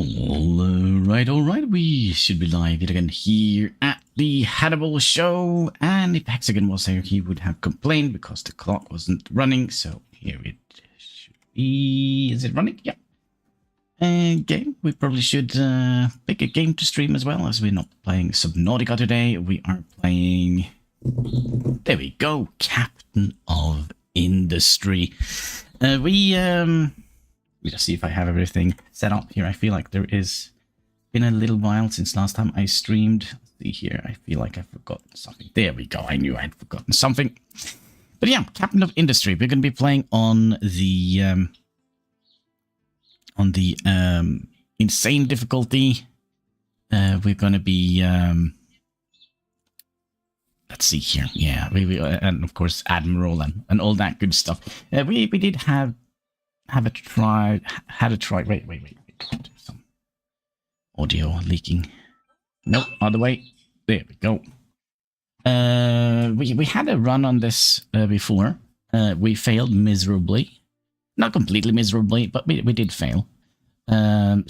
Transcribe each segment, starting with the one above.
All right. We should be live yet again here at the Hannibal show. And if Hexagon was here, he would have complained because the clock wasn't running. So here it should be. Is it running? Yeah. Game. We probably should pick a game to stream as well, as we're not playing Subnautica today. We are playing. There we go. Captain of Industry. Let me just see if I have everything set up here. I feel like there is been a little while since last time I streamed. Let's see here. I feel like I've forgotten something. There we go. I knew I had forgotten something. But yeah, Captain of Industry. We're going to be playing on the insane difficulty. We're going to be let's see here. Yeah, and of course Admiral and all that good stuff. We did had a try. Wait. Some audio leaking. Nope, other way. There we go. We had a run on this before. We failed miserably. Not completely miserably, but we did fail. Yeah,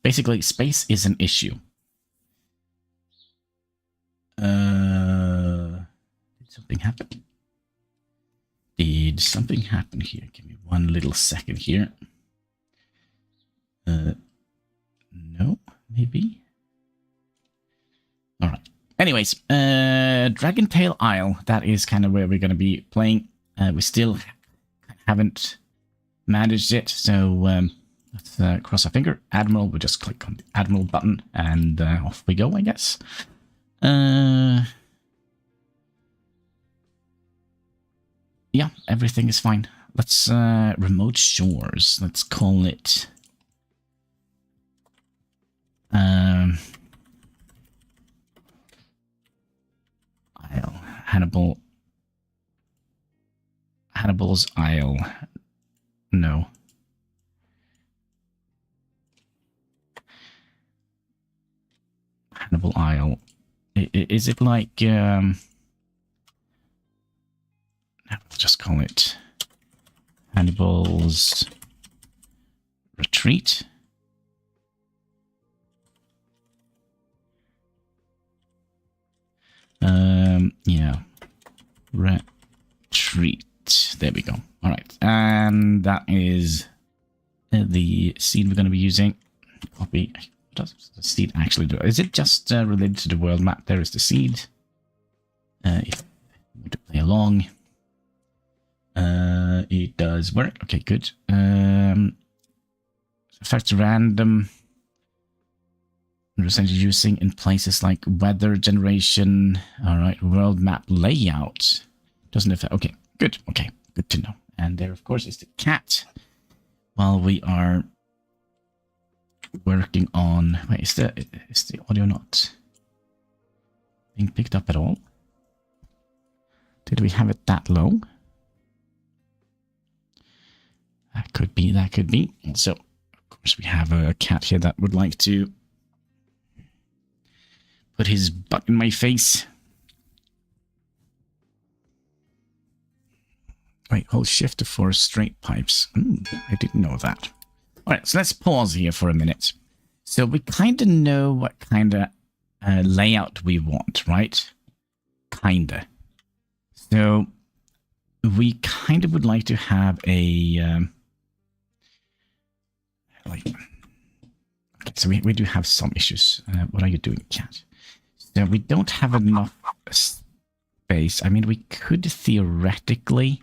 basically space is an issue. Did something happen? Did something happen here? Give me one little second here. No, maybe. All right. Anyways, Dragontail Isle. That is kind of where we're going to be playing. We still haven't managed it, so let's cross our finger. Admiral. We'll just click on the Admiral button, and off we go, I guess. Yeah, everything is fine. Let's remote shores. Let's call it Isle. Hannibal's Isle. No. Hannibal Isle. Is it like let's just call it Hannibal's Retreat. Yeah. Retreat. There we go. All right. And that is the seed we're going to be using. Copy. What does the seed actually do? Is it just related to the world map? There is the seed. If you want to play along. It does work. Okay, good. Affects random. Essentially using in places like weather generation. All right, world map layout doesn't affect. Okay, good. Okay, good to know. And there, of course, is the cat. While we are working on. Wait, is the audio not being picked up at all? Did we have it that low? That could be, that could be. So, of course, we have a cat here that would like to put his butt in my face. Wait, hold shift for straight pipes. I didn't know that. All right, so let's pause here for a minute. So we kind of know what kind of layout we want, right? Kinda. So we kind of would like to have a... okay, so we do have some issues. What are you doing, chat? So we don't have enough space. I mean, we could theoretically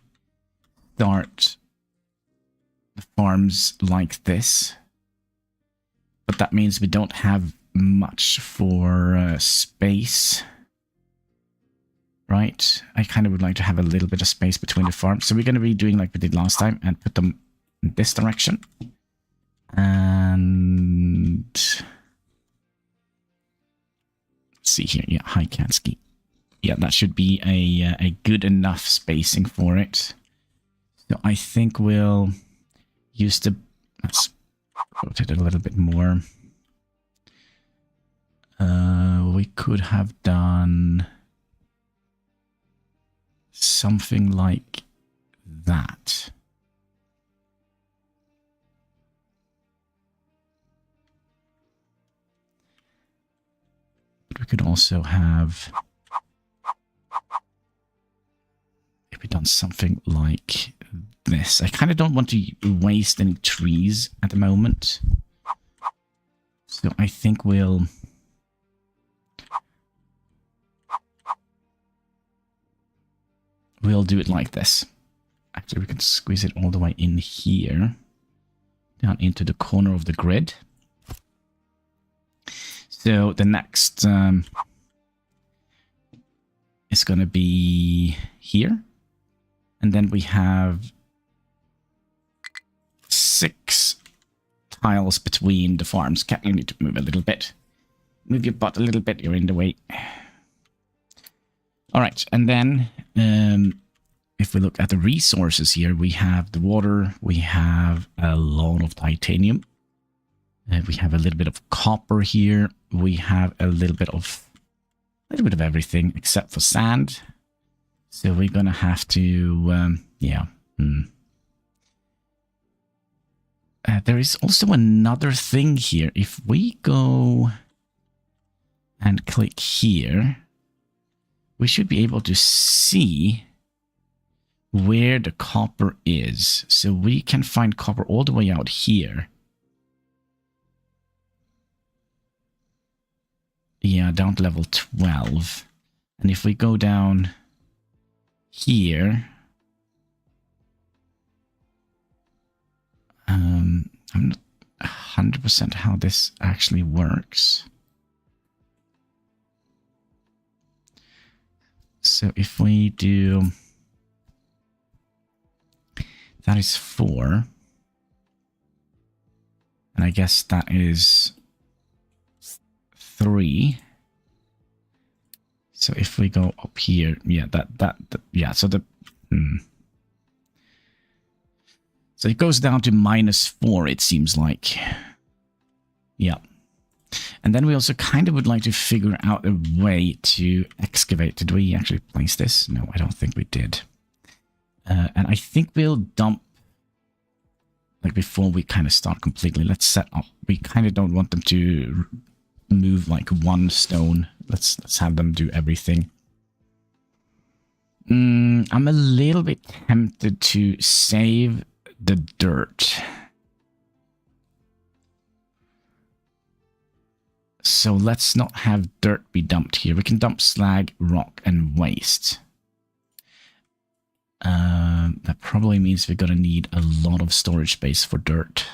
start the farms like this, but that means we don't have much for space, right? I kind of would like to have a little bit of space between the farms. So we're going to be doing like we did last time and put them in this direction. And let's see here. Yeah, hi Kansky. Yeah, that should be a good enough spacing for it. So I think we'll use the... Let's rotate it a little bit more. We could have done something like that. We could also have maybe done something like this. I kind of don't want to waste any trees at the moment. So I think we'll do it like this. Actually, we can squeeze it all the way in here, down into the corner of the grid. So the next is going to be here. And then we have 6 tiles between the farms. Cat, you need to move a little bit. Move your butt a little bit, you're in the way. Alright, and then if we look at the resources here, we have the water, we have a lot of titanium, we have a little bit of copper here, we have a little bit of everything except for sand. So we're gonna have to, there is also another thing here. If we go and click here, we should be able to see where the copper is. So we can find copper all the way out here. Yeah, down to level 12. And if we go down here, I'm not 100% how this actually works. So if we do, that is 4. And I guess that is 3. So if we go up here, yeah, yeah, so the, So it goes down to -4, it seems like. Yeah. And then we also kind of would like to figure out a way to excavate. Did we actually place this? No, I don't think we did. And I think we'll dump, like before we kind of start completely, let's set up. We kind of don't want them to move like one stone. Let's have them do everything. I'm a little bit tempted to save the dirt. So let's not have dirt be dumped here. We can dump slag, rock, and waste. That probably means we're gonna need a lot of storage space for dirt.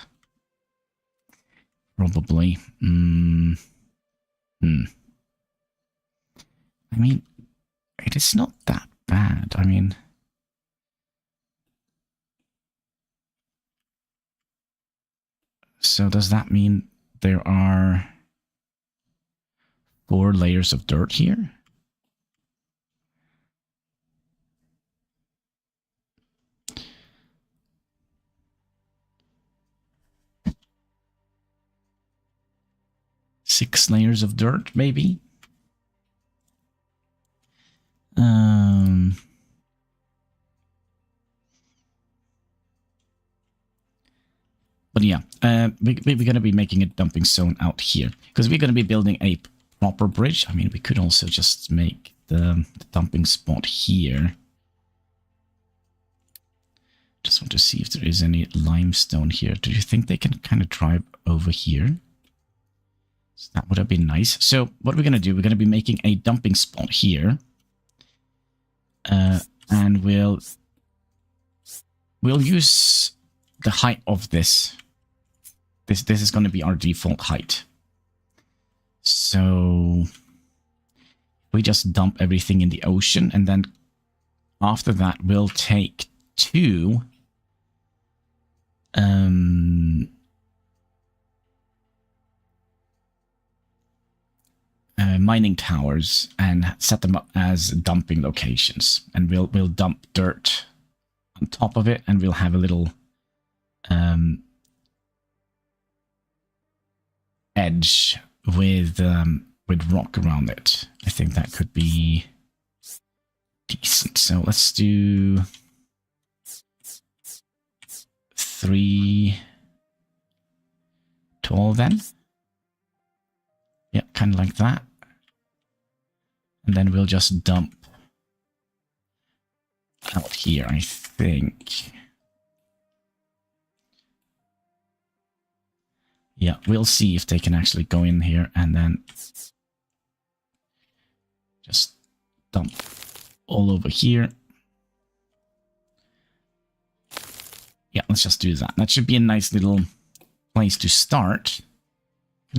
Probably. I mean, it is not that bad. I mean, so does that mean there are 4 layers of dirt here? Six layers of dirt, maybe? But yeah, we're going to be making a dumping zone out here because we're going to be building a proper bridge. I mean, we could also just make the dumping spot here. Just want to see if there is any limestone here. Do you think they can kind of drive over here? So that would have been nice. So what we're going to do, we're going to be making a dumping spot here. And we'll use the height of this. This is going to be our default height. So we just dump everything in the ocean, and then after that we'll take 2 mining towers and set them up as dumping locations, and we'll dump dirt on top of it, and we'll have a little edge with rock around it. I think that could be decent. So let's do 3 tall then. Yeah, kind of like that. And then we'll just dump out here, I think. Yeah, we'll see if they can actually go in here and then just dump all over here. Yeah, let's just do that. That should be a nice little place to start.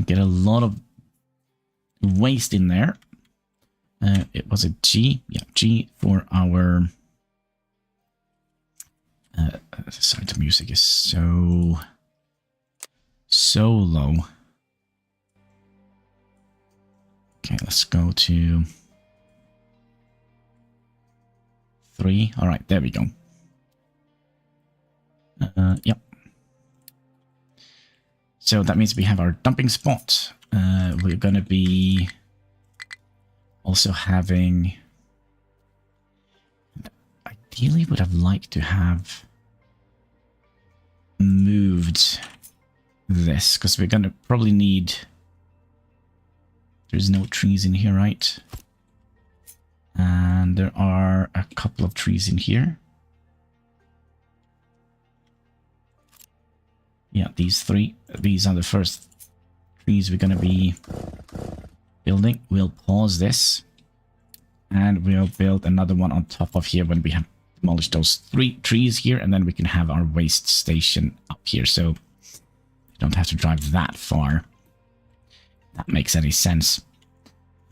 Get a lot of waste in there. It was a G. Yeah, G for our... sorry, the music is so low. Okay, let's go to 3. All right, there we go. Yep. So that means we have our dumping spot. We're going to be also having... Ideally would have liked to have moved this, because we're going to probably need... There's no trees in here, right? And there are a couple of trees in here. Yeah, these 3. These are the first trees we're going to be building. We'll pause this. And we'll build another one on top of here when we have demolished those 3 trees here. And then we can have our waste station up here. So you don't have to drive that far. That makes any sense.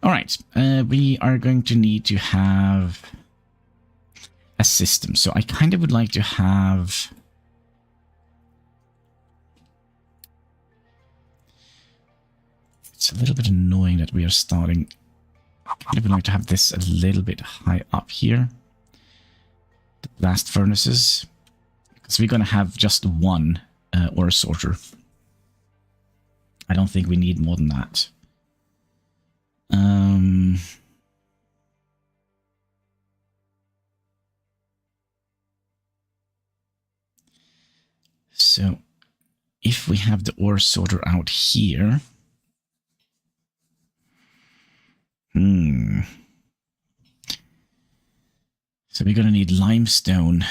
Alright, we are going to need to have a system. So I kind of would like to have... It's a little bit annoying that we are starting... I kind of would like to have this a little bit high up here. The blast furnaces. Because we're going to have just one ore sorter. I don't think we need more than that. So, if we have the ore sorter out here... So we're going to need limestone,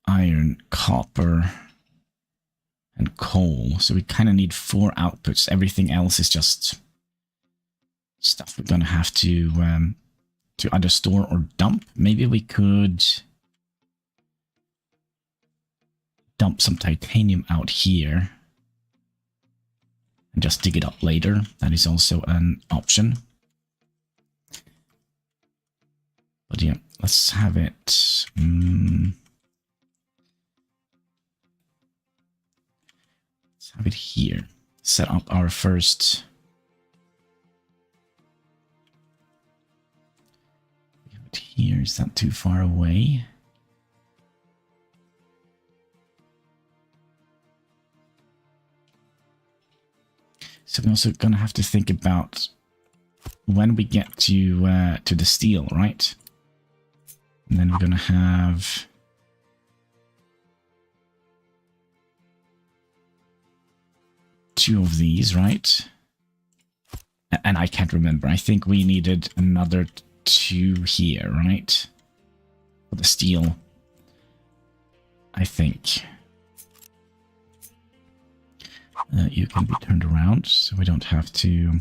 iron, copper, and coal. So we kind of need 4 outputs. Everything else is just stuff we're going to have to either store or dump. Maybe we could dump some titanium out here and just dig it up later. That is also an option. But yeah, let's have it... let's have it here. Set up our first... We have it here. Is that too far away? So we're also going to have to think about when we get to the steel, right? And then we're going to have... two of these, right? And I can't remember. I think we needed another 2 here, right? For the steel. I think. You can be turned around, so we don't have to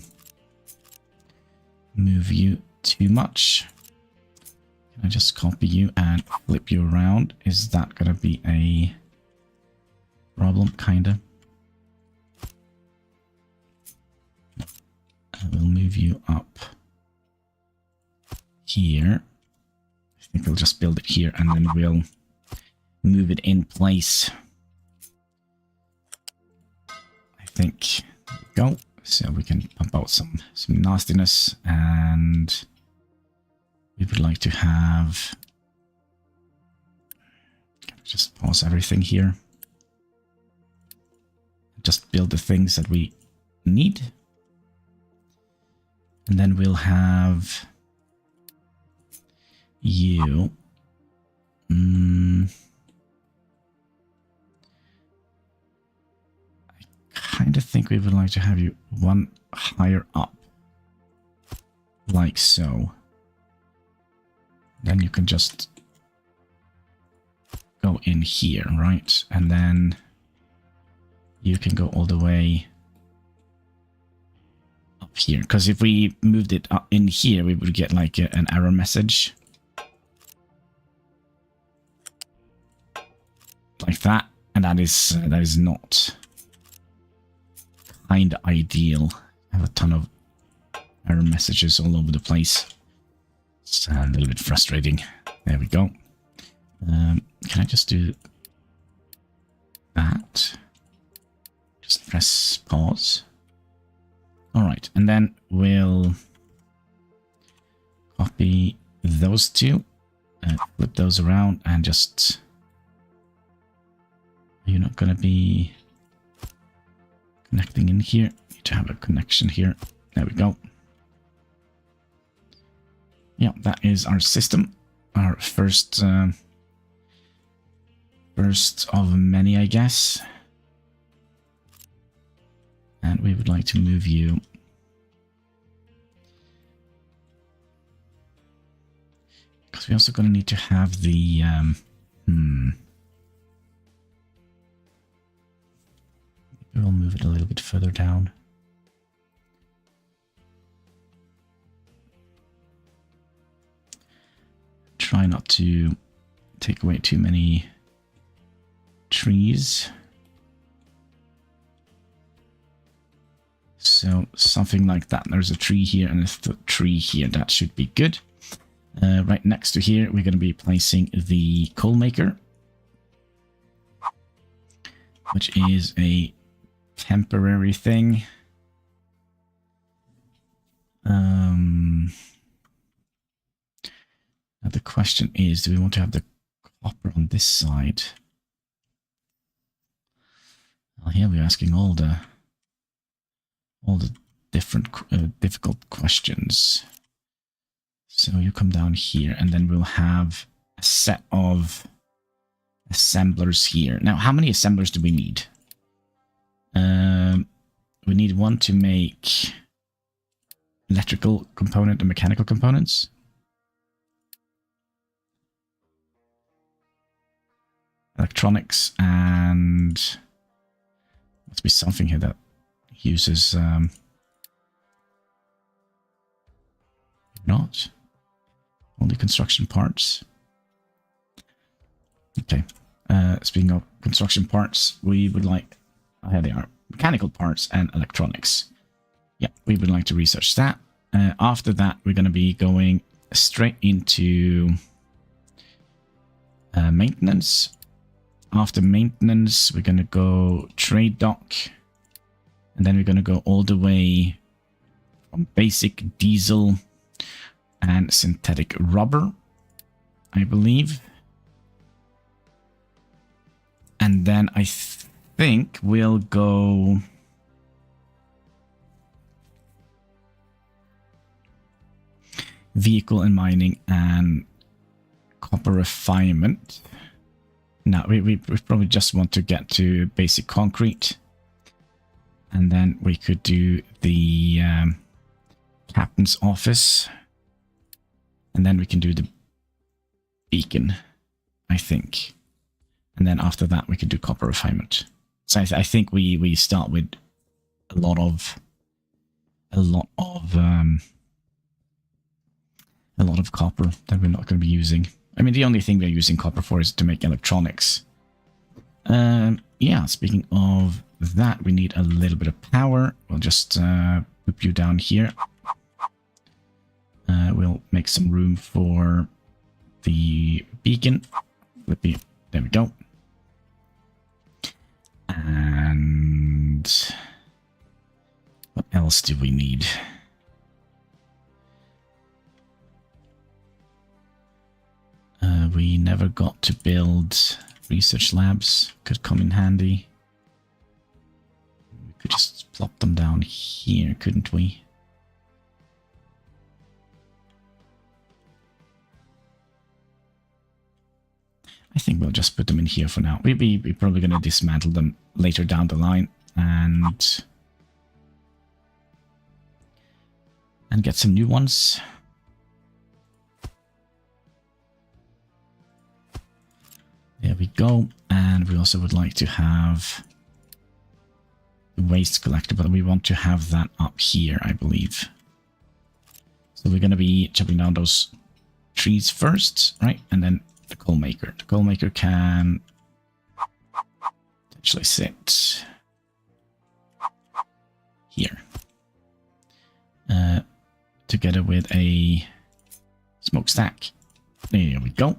move you too much. Can I just copy you and flip you around? Is that going to be a problem? Kinda. We'll move you up here. I think we'll just build it here and then we'll move it in place. I think. There we go. So we can pump out some nastiness, and we would like to have... Can we just pause everything here? Just build the things that we need. And then we'll have you. I kind of think think we would like to have you one higher up. Like so. Then you can just go in here, right? And then you can go all the way up here. Because if we moved it up in here, we would get like an error message. Like that. And that is not kind of ideal. I have a ton of error messages all over the place. It's a little bit frustrating. There we go. Can I just do that? Just press pause. Alright, and then we'll copy those two, flip those around, and just... You're not going to be connecting in here. You need to have a connection here. There we go. Yeah, that is our system. Our first of many, I guess. And we would like to move you because we're also going to need to have the we'll move it a little bit further down. Try not to take away too many trees. So something like that. There's a tree here and a tree here. That should be good. Right next to here, we're going to be placing the coal maker, which is a temporary thing. Now the question is, do we want to have the copper on this side? Well, here we're asking all the different difficult questions. So you come down here, and then we'll have a set of assemblers here. Now, how many assemblers do we need? We need one to make electrical component and mechanical components. Electronics, and must be something here that uses not only construction parts. Okay, speaking of construction parts, we would like, oh, here they are, mechanical parts and electronics. Yeah, we would like to research that. After that, we're going to be going straight into maintenance. After maintenance, we're going to go trade dock. And then we're going to go all the way from basic diesel and synthetic rubber, I believe. And then I think we'll go... vehicle and mining and copper refinement. Now, we probably just want to get to basic concrete. And then we could do the captain's office. And then we can do the beacon, I think. And then after that, we could do copper refinement. So I think we start with a lot of copper that we're not going to be using. I mean, the only thing we're using copper for is to make electronics. Yeah, speaking of that, we need a little bit of power. We'll just put you down here. We'll make some room for the beacon. There we go. And what else do we need? We never got to build research labs. Could come in handy. We could just plop them down here, couldn't we? I think we'll just put them in here for now. We're probably going to dismantle them later down the line and and get some new ones. There we go. And we also would like to have the waste collector, but we want to have that up here, I believe. So we're going to be chopping down those trees first, right? And then the coal maker. The coal maker can potentially sit here. Together with a smokestack. There we go.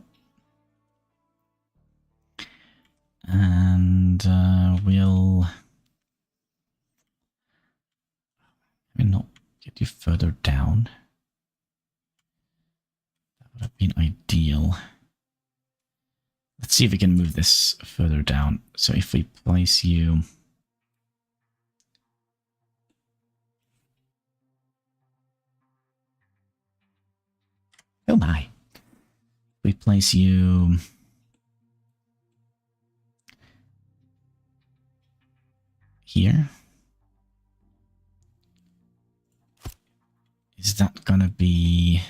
And we'll not get you further down. That would have been ideal. Let's see if we can move this further down. So if we place you oh my. We place you here. Is that gonna be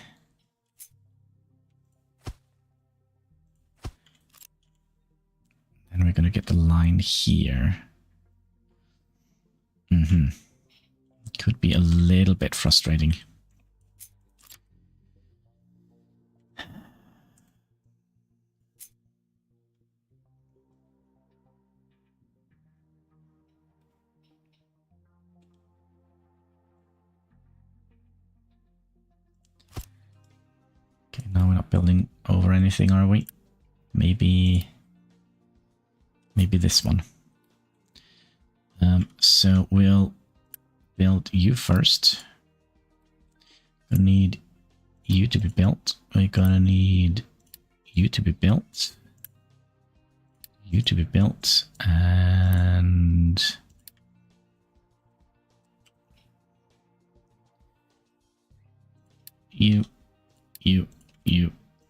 and we're gonna get the line here. Could be a little bit frustrating. Now we're not building over anything, are we? Maybe this one. So we'll build you first. We need you to be built. We're gonna need you to be built. You to be built. And you,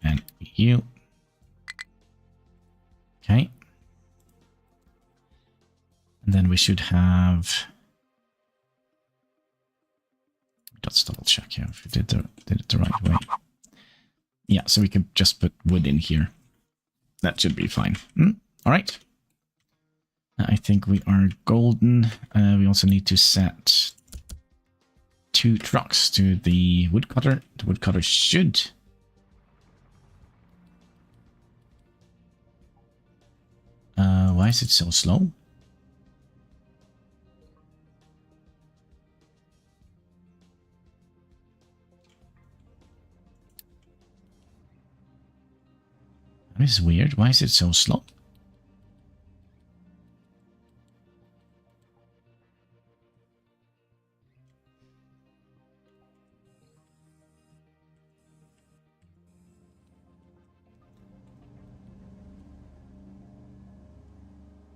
and you. Okay. And then we should have... Let's double check here if we did it the right way. Yeah, so we can just put wood in here. That should be fine. All right. I think we are golden. We also need to set 2 trucks to the woodcutter. The woodcutter should... why is it so slow? That is weird. Why is it so slow?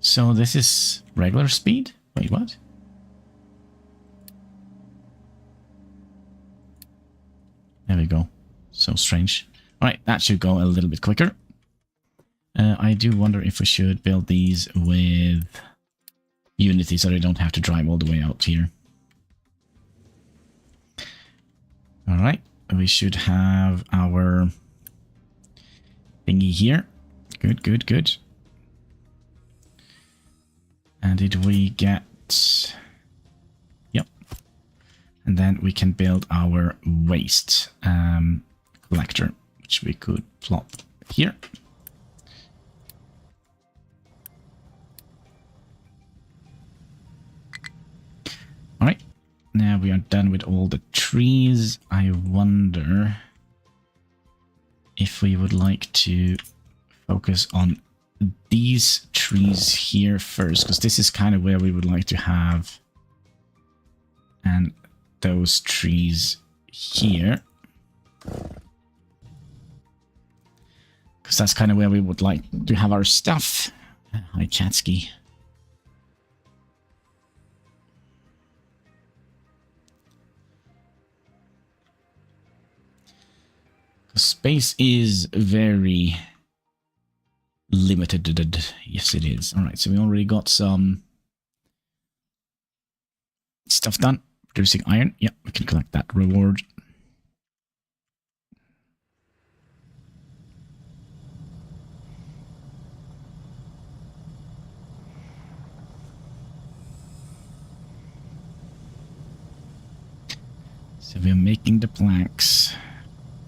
So this is regular speed? Wait, what? There we go. So strange. Alright, that should go a little bit quicker. I do wonder if we should build these with Unity so they don't have to drive all the way out here. Alright, we should have our thingy here. Good, good, good. And did we get... Yep. And then we can build our waste collector, which we could plop here. Alright, now we are done with all the trees. I wonder if we would like to focus on these trees here first, because this is kind of where we would like to have, and those trees here, because that's kind of where we would like to have our stuff. Hi, Chatsky. Space is very limited. Yes, it is. All right, so we already got some stuff done. Producing iron. Yep, we can collect that reward. So we're making the planks.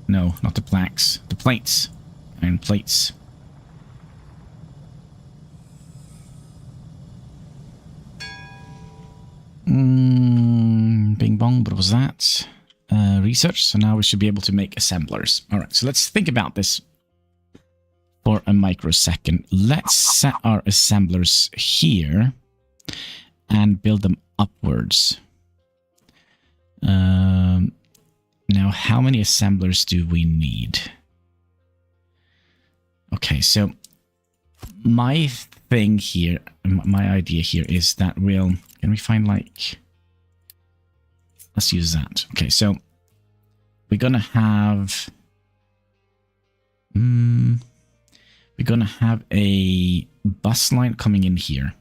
No, not the planks. The plates. Iron plates. Bing bong, what was that? Research. So now we should be able to make assemblers. Alright, so let's think about this for a microsecond. Let's set our assemblers here and build them upwards. Now, how many assemblers do we need? Okay, so my thing here, my idea here is that can we find like, let's use that. Okay, so we're gonna have, we're gonna have a bus line coming in here,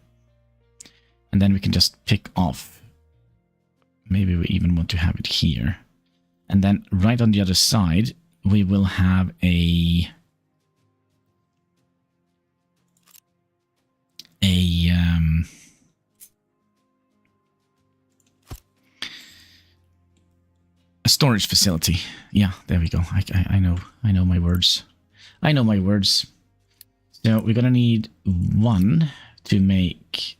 and then we can just pick off. Maybe we even want to have it here. And then right on the other side, we will have a storage facility. Yeah, there we go. I know my words. I know my words. So we're gonna need one to make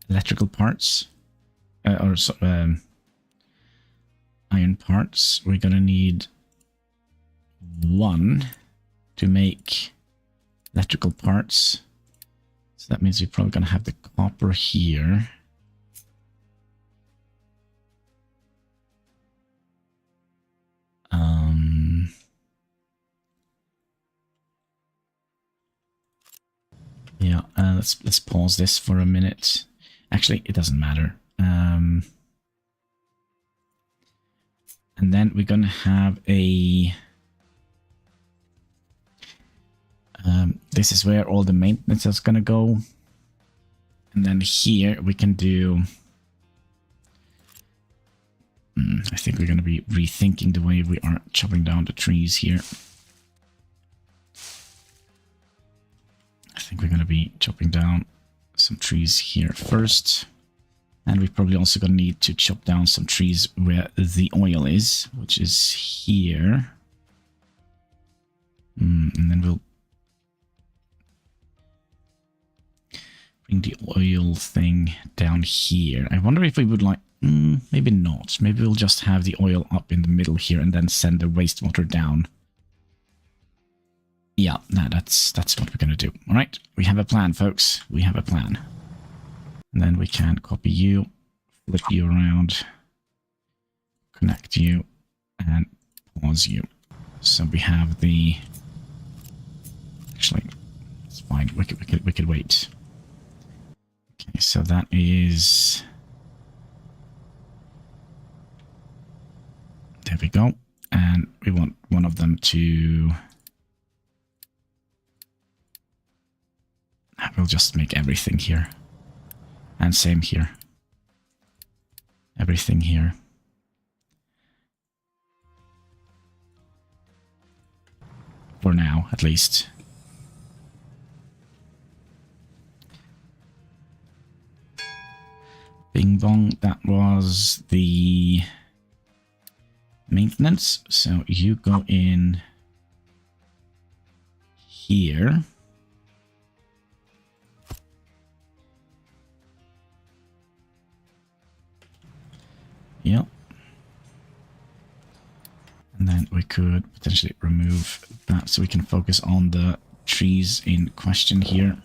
electrical parts. Iron parts. We're gonna need one to make electrical parts. So that means we're probably gonna have the copper here. Yeah, let's pause this for a minute. Actually, it doesn't matter. And then we're gonna have a this is where all the maintenance is gonna go. And then here we can do I think we're gonna be rethinking the way we are chopping down the trees here. I think we're gonna be chopping down some trees here first. And we're probably also going to need to chop down some trees where the oil is, which is here. And then we'll bring the oil thing down here. I wonder if we would like... maybe not. Maybe we'll just have the oil up in the middle here and then send the wastewater down. Yeah, no, that's what we're going to do. All right, we have a plan, folks. We have a plan. And then we can copy you, flip you around, connect you, and pause you. So we have the... Actually, it's fine. We could wait. Okay, so that is... There we go. And we want one of them to... We'll just make everything here. And same here. Everything here. For now, at least. Bing bong, that was the maintenance. So you go in here. Yep. And then we could potentially remove that so we can focus on the trees in question here.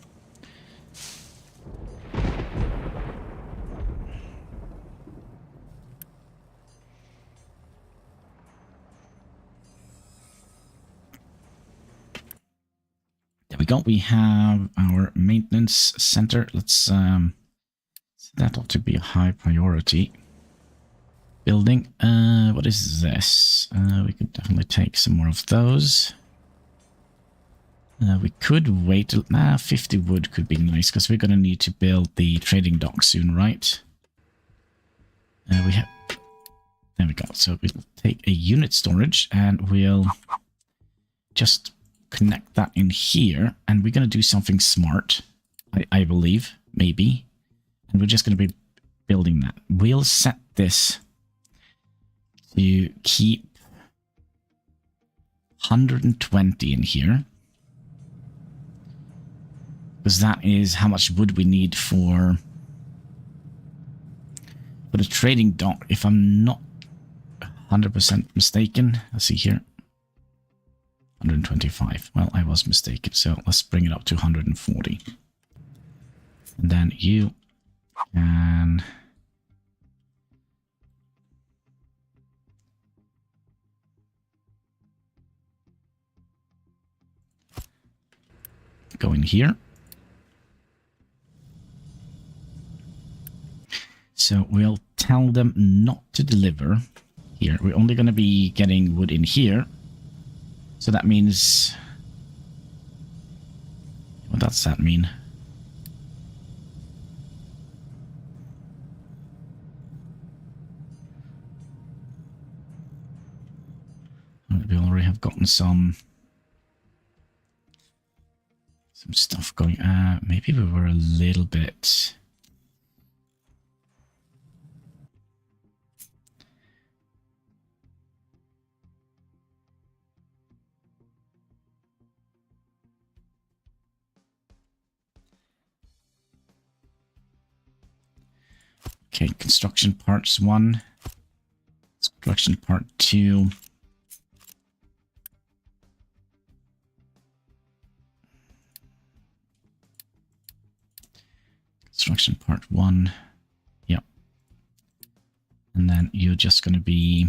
There we go. We have our maintenance center. Let's that ought to be a high priority. Building. What is this? We could definitely take some more of those. We could wait. 50 wood could be nice because we're going to need to build the trading dock soon, right? We have... There we go. So we'll take a unit storage and we'll just connect that in here. And we're going to do something smart, I believe, maybe. And we're just going to be building that. We'll set this to keep 120 in here. Because that is how much wood we need for the trading dock, if I'm not 100% mistaken. Let's see here. 125. Well, I was mistaken, so let's bring it up to 140. And then you can... go in here. So we'll tell them not to deliver here. We're only going to be getting wood in here. So that means... what does that mean? We already have gotten some stuff going. Maybe we were a little bit... Okay, construction parts 1, construction part 2. Construction part 1. Yep. And then you're just going to be...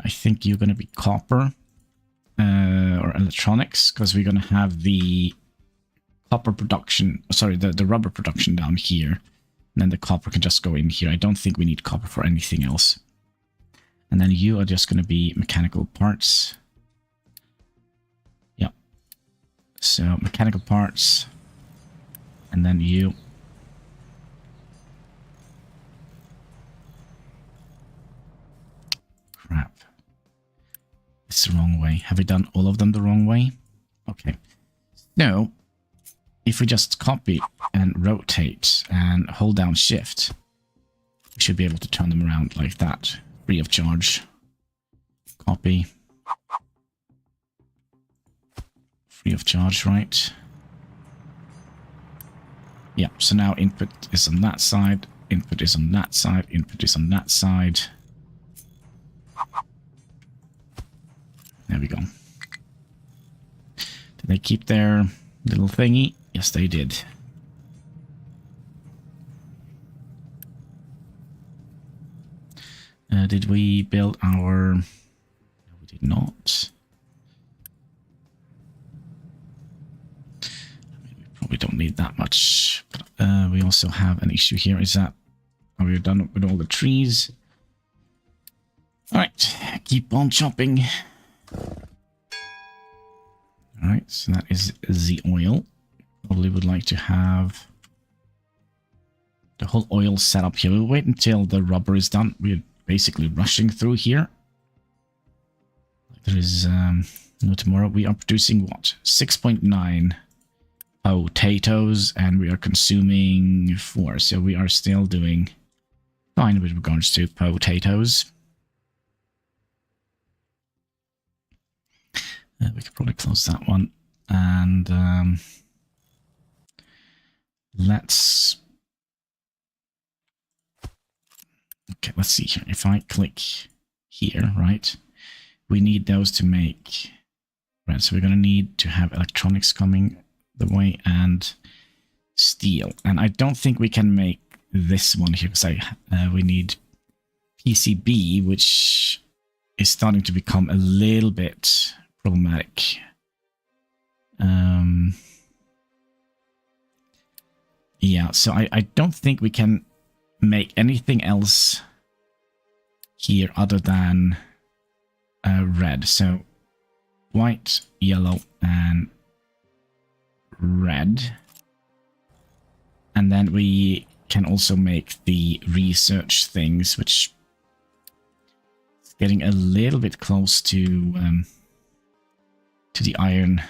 I think you're going to be copper or electronics, because we're going to have the copper production, sorry, the rubber production down here. And then the copper can just go in here. I don't think we need copper for anything else. And then you are just going to be mechanical parts. Yep. So mechanical parts. And then you. Crap. It's the wrong way. Have we done all of them the wrong way? Okay. No. If we just copy and rotate and hold down shift, we should be able to turn them around like that, free of charge. Copy. Free of charge, right? Yeah, so now input is on that side, input is on that side, input is on that side. There we go. Did they keep their little thingy? Yes, they did. Did we build our... No, we did not. I mean, we probably don't need that much. But, we also have an issue here. Is that... are we done with all the trees? Alright, keep on chopping. Alright, so that is the oil. Probably would like to have the whole oil set up here. We'll wait until the rubber is done. We're basically rushing through here. There is no tomorrow. We are producing what? 6.9 potatoes, and we are consuming 4. So we are still doing fine with regards to potatoes. We could probably close that one. And let's... okay, let's see here. If I click here, right, we need those to make... right, so we're going to need to have electronics coming the way and steel. And I don't think we can make this one here because we need PCB, which is starting to become a little bit problematic. Yeah, so I don't think we can make anything else here other than red. So white, yellow, and red. And then we can also make the research things, which is getting a little bit close to the iron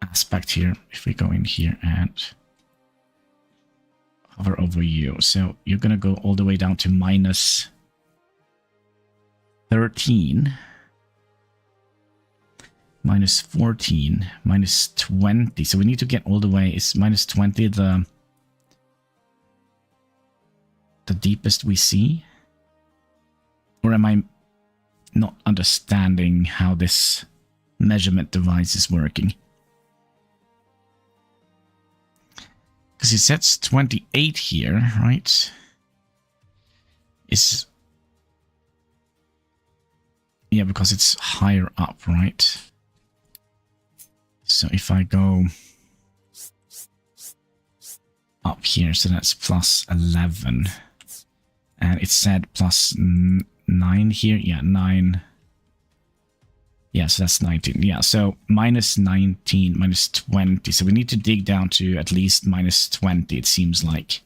aspect here. If we go in here and hover over you, so you're gonna go all the way down to minus 13, minus 14, minus 20. So we need to get all the way. Is minus 20 the deepest we see? Or am I not understanding how this measurement device is working? Because it sets 28 here, right? Yeah, because it's higher up, right? So if I go up here, so that's plus 11. And it said plus 9 here. Yeah, 9. Yeah, so that's 19. Yeah, so minus 19, minus 20. So we need to dig down to at least minus 20, it seems like.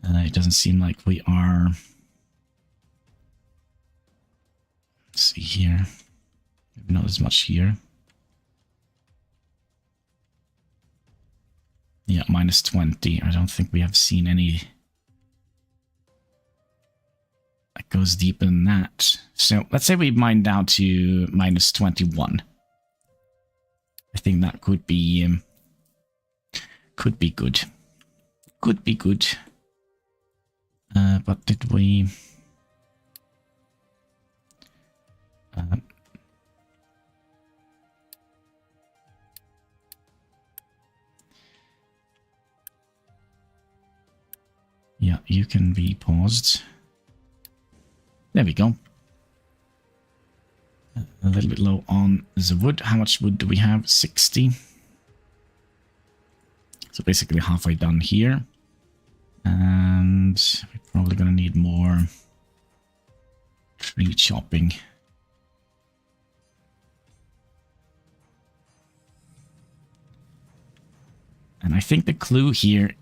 It doesn't seem like we are... Let's see here. Maybe not as much here. Yeah, minus 20. I don't think we have seen any that goes deeper than that. So let's say we mine down to minus 21. I think that could be good. Could be good. But did we... yeah, you can be paused. There we go. A little bit low on the wood. How much wood do we have? 60. So basically halfway done here. And we're probably going to need more tree chopping. And I think the clue here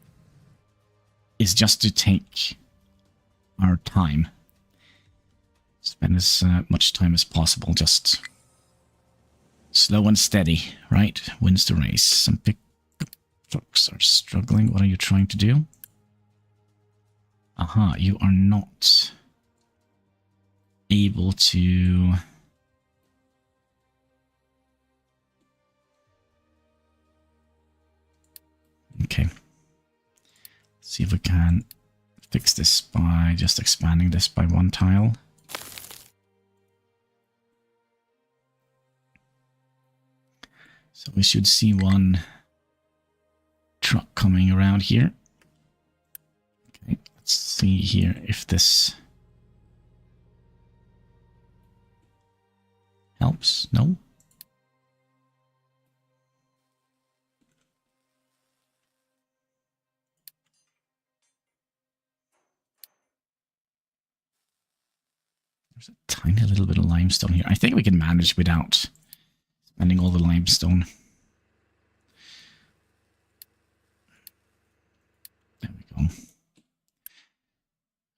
is just to take our time. Spend as much time as possible, just slow and steady, right? Wins the race. Some pickup trucks are struggling. What are you trying to do? Aha, you are not able to... Okay. Let's see if we can fix this by just expanding this by one tile. So we should see one truck coming around here. Okay, let's see here if this helps. No? There's a tiny little bit of limestone here. I think we can manage without spending all the limestone. There we go.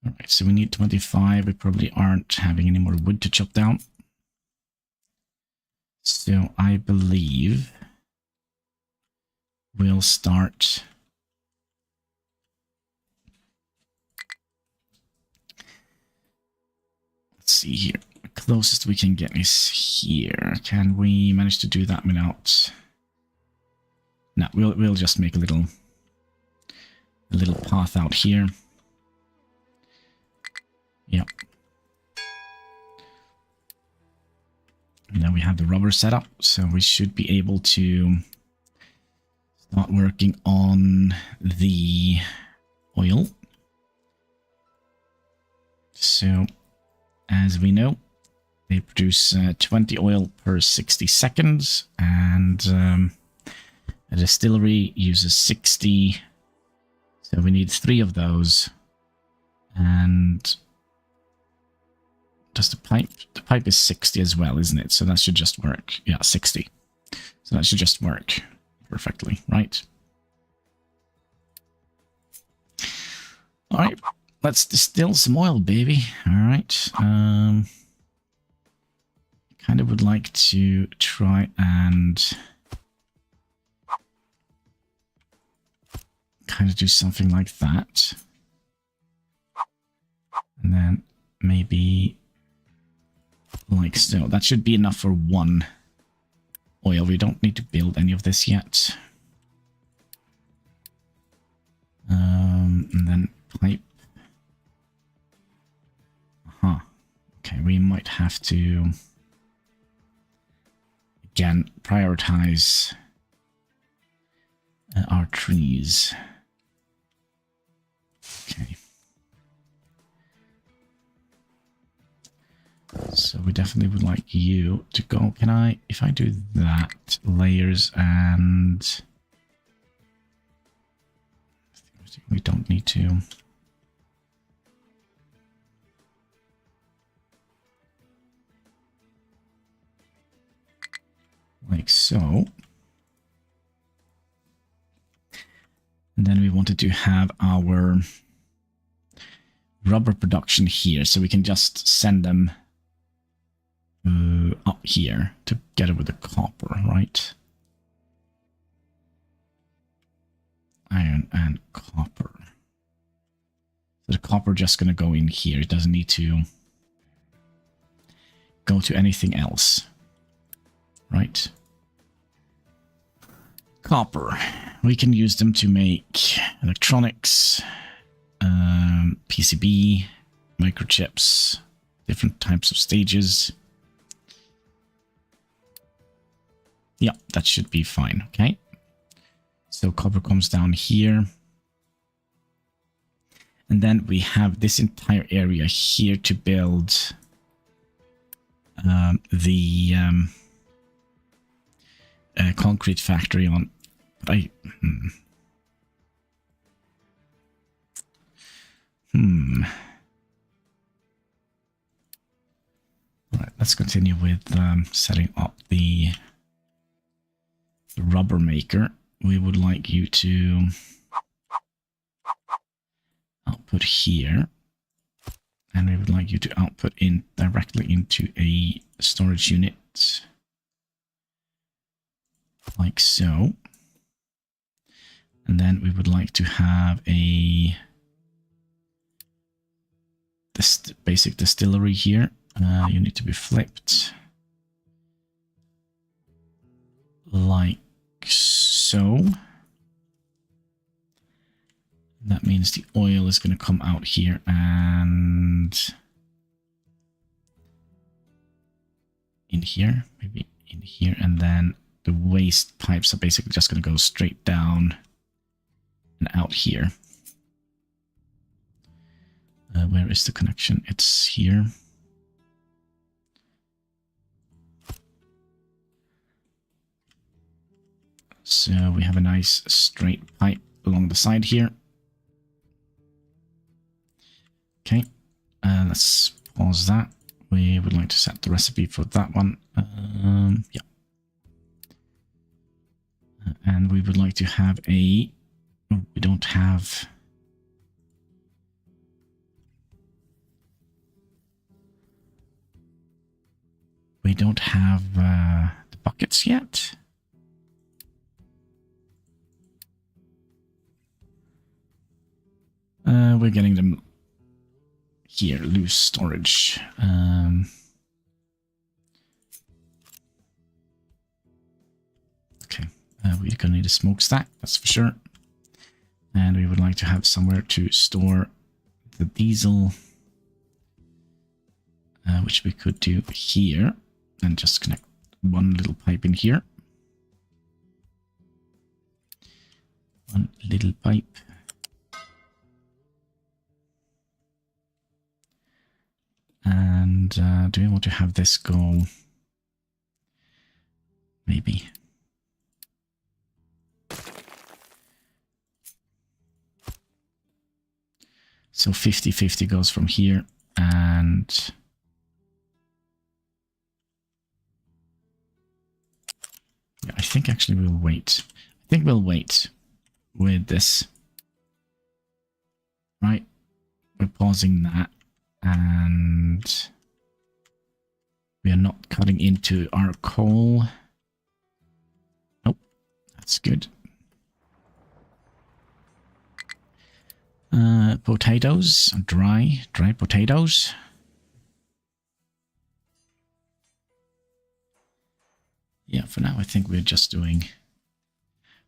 Alright, so we need 25. We probably aren't having any more wood to chop down. So I believe we'll start... Let's see here. The closest we can get is here. Can we manage to do that without... No, we'll just make a little path out here. Yep. And then we have the rubber set up, so we should be able to start working on the oil. So, as we know, they produce 20 oil per 60 seconds, and a distillery uses 60. So we need 3 of those. And does the pipe is 60 as well, isn't it? So that should just work. Yeah, 60. So that should just work perfectly, right? All right, let's distill some oil, baby. All right. Kind of would like to try and kind of do something like that. And then maybe like so. That should be enough for one oil. We don't need to build any of this yet. And then pipe. Okay, we might have to again prioritize our trees. Okay. So we definitely would like you to go. Can I, if I do that, layers and we don't need to. Like so. And then we wanted to have our rubber production here, so we can just send them up here together with the copper, right? Iron and copper. So the copper just going to go in here. It doesn't need to go to anything else, right? Copper. We can use them to make electronics, PCB, microchips, different types of stages. Yeah, that should be fine, okay? So copper comes down here. And then we have this entire area here to build the concrete factory on. But All right, let's continue with setting up the rubber maker. We would like you to output here, and we would like you to output in directly into a storage unit, like so. And then we would like to have a basic distillery here. You need to be flipped like so. That means the oil is going to come out here and in here, maybe in here, and then the waste pipes are basically just going to go straight down and out here. Where is the connection? It's here. So we have a nice straight pipe along the side here. Okay, let's pause that. We would like to set the recipe for that one. Yeah. And we would like to have a... Oh, we don't have... We don't have the buckets yet. We're getting them here, loose storage. Okay, we're gonna need a smokestack, that's for sure. And we would like to have somewhere to store the diesel, which we could do here, and just connect one little pipe in here. One little pipe. And do we want to have this go? Maybe. So 50-50 goes from here, and yeah, I think actually we'll wait. I think we'll wait with this. Right? we're pausing that, and we are not cutting into our coal. Nope, that's good. Potatoes, dry potatoes. Yeah, for now I think we're just doing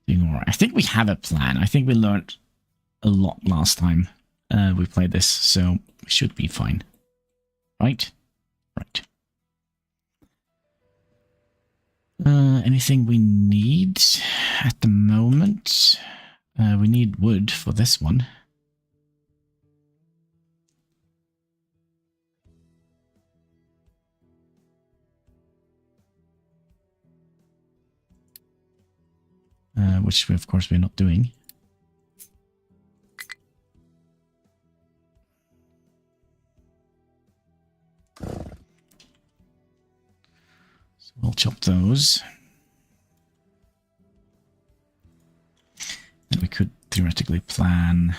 more. I think we have a plan. I think we learned a lot last time we played this, so we should be fine. Right? Right. Anything we need at the moment? We need wood for this one. Which, of course, we're not doing. So we'll chop those. And we could theoretically plan...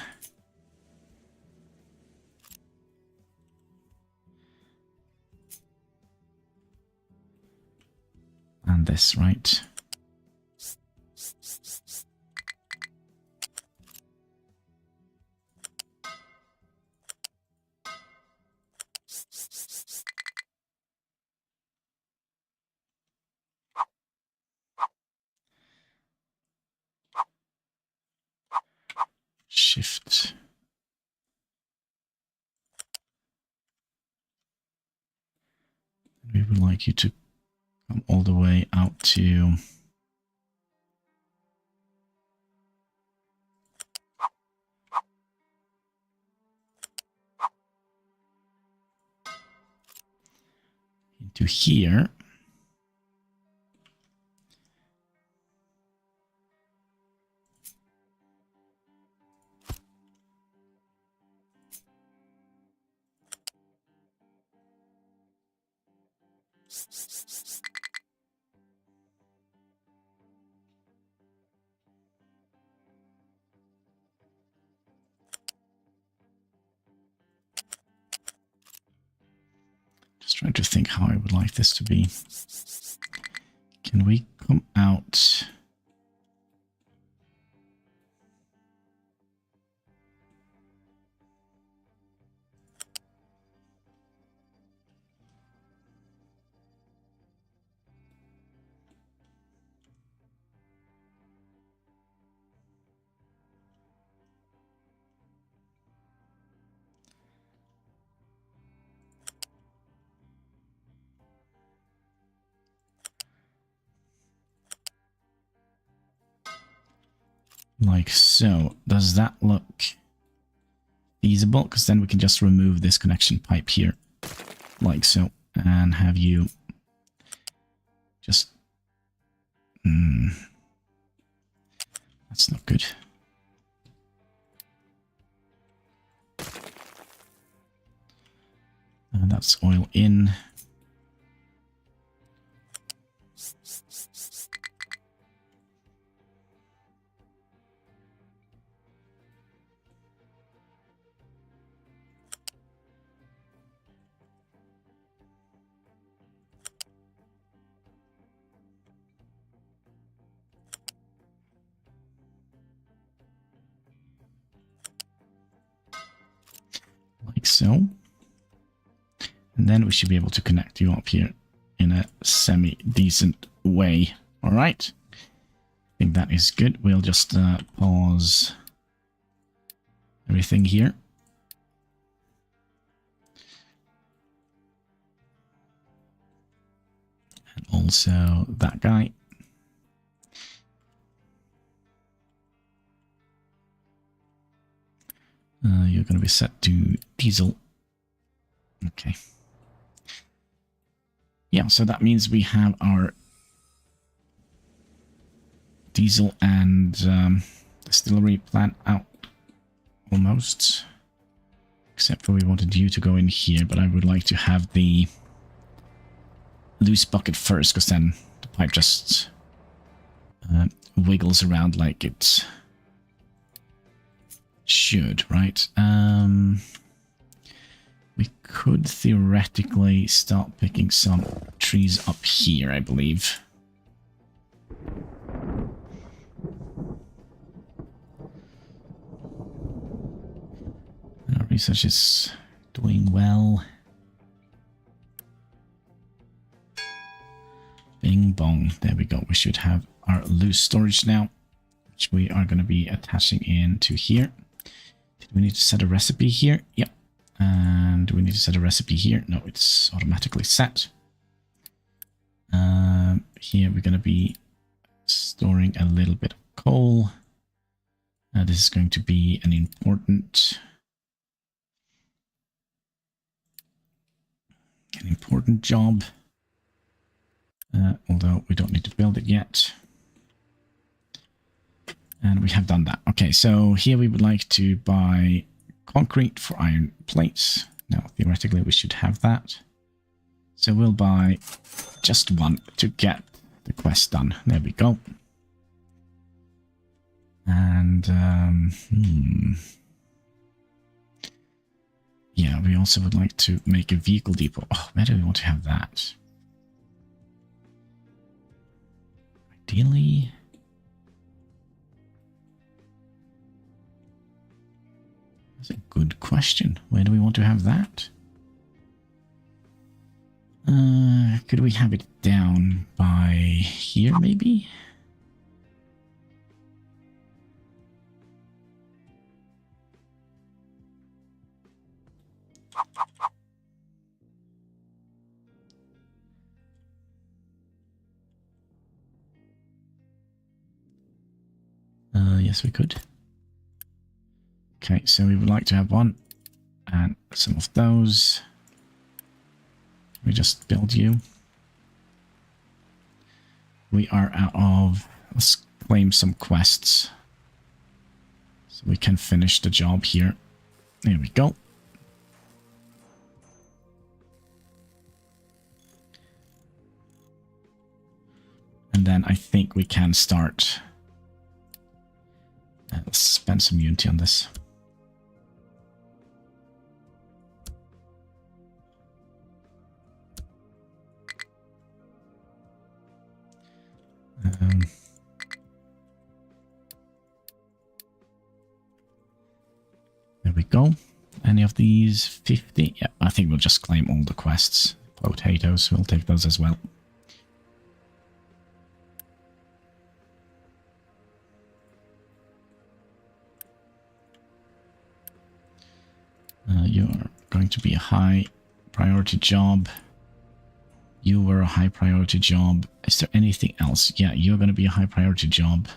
and this, right? Shift. We would like you to come all the way out to... into here. Just trying to think how I would like this to be. Can we come out? Like so. Does that look feasible? Because then we can just remove this connection pipe here. Like so. And have you just... that's not good. And that's oil in. Like so. And then we should be able to connect you up here in a semi-decent way. All right. I think that is good. We'll just pause everything here. And also that guy. You're going to be set to diesel. Okay. Yeah, so that means we have our diesel and distillery plant out almost. Except for we wanted you to go in here, but I would like to have the loose bucket first, because then the pipe just wiggles around like it should, right? We could theoretically start picking some trees up here, I believe. Our research is doing well. Bing bong. There we go. We should have our loose storage now, which we are going to be attaching into here. Did we need to set a recipe here? Yep. And do we need to set a recipe here? No, it's automatically set. Here we're going to be storing a little bit of coal. This is going to be an important job. Although we don't need to build it yet. And we have done that. Okay, so here we would like to buy concrete for iron plates. Now, theoretically, we should have that. So we'll buy just one to get the quest done. There we go. And, yeah, we also would like to make a vehicle depot. Oh, where do we want to have that? Ideally... That's a good question. Where do we want to have that? Could we have it down by here, maybe? Yes, we could. Okay, so we would like to have one and some of those. We just build you. We are out of... Let's claim some quests. So we can finish the job here. There we go. And then I think we can start... let's spend some Unity on this. There we go. Any of these 50? Yeah, I think we'll just claim all the quests. Potatoes, we'll take those as well. You are going to be a high priority job. You were a high priority job. Is there anything else? Yeah, you're going to be a high priority job.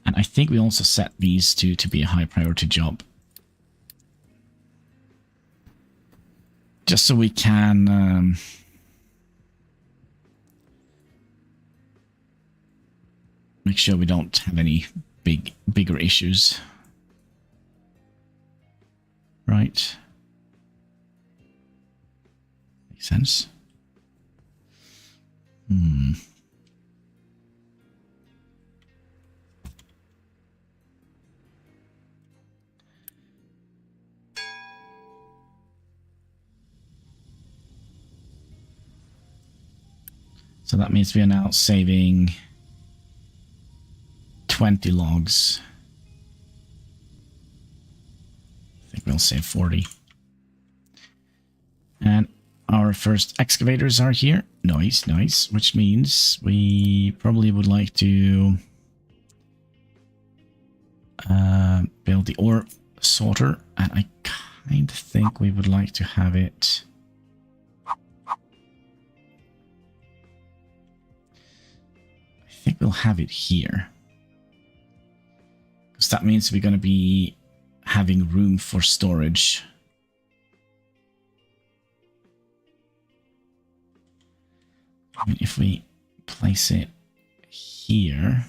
And I think we also set these two to be a high priority job. Just so we can... make sure we don't have any bigger issues. Right. Makes sense. So that means we are now saving 20 logs. I think we'll save 40. And our first excavators are here. Nice, nice. Which means we probably would like to build the ore sorter. And I kind of think we would like to have it... I think we'll have it here. Because that means we're going to be having room for storage. I mean, if we place it here...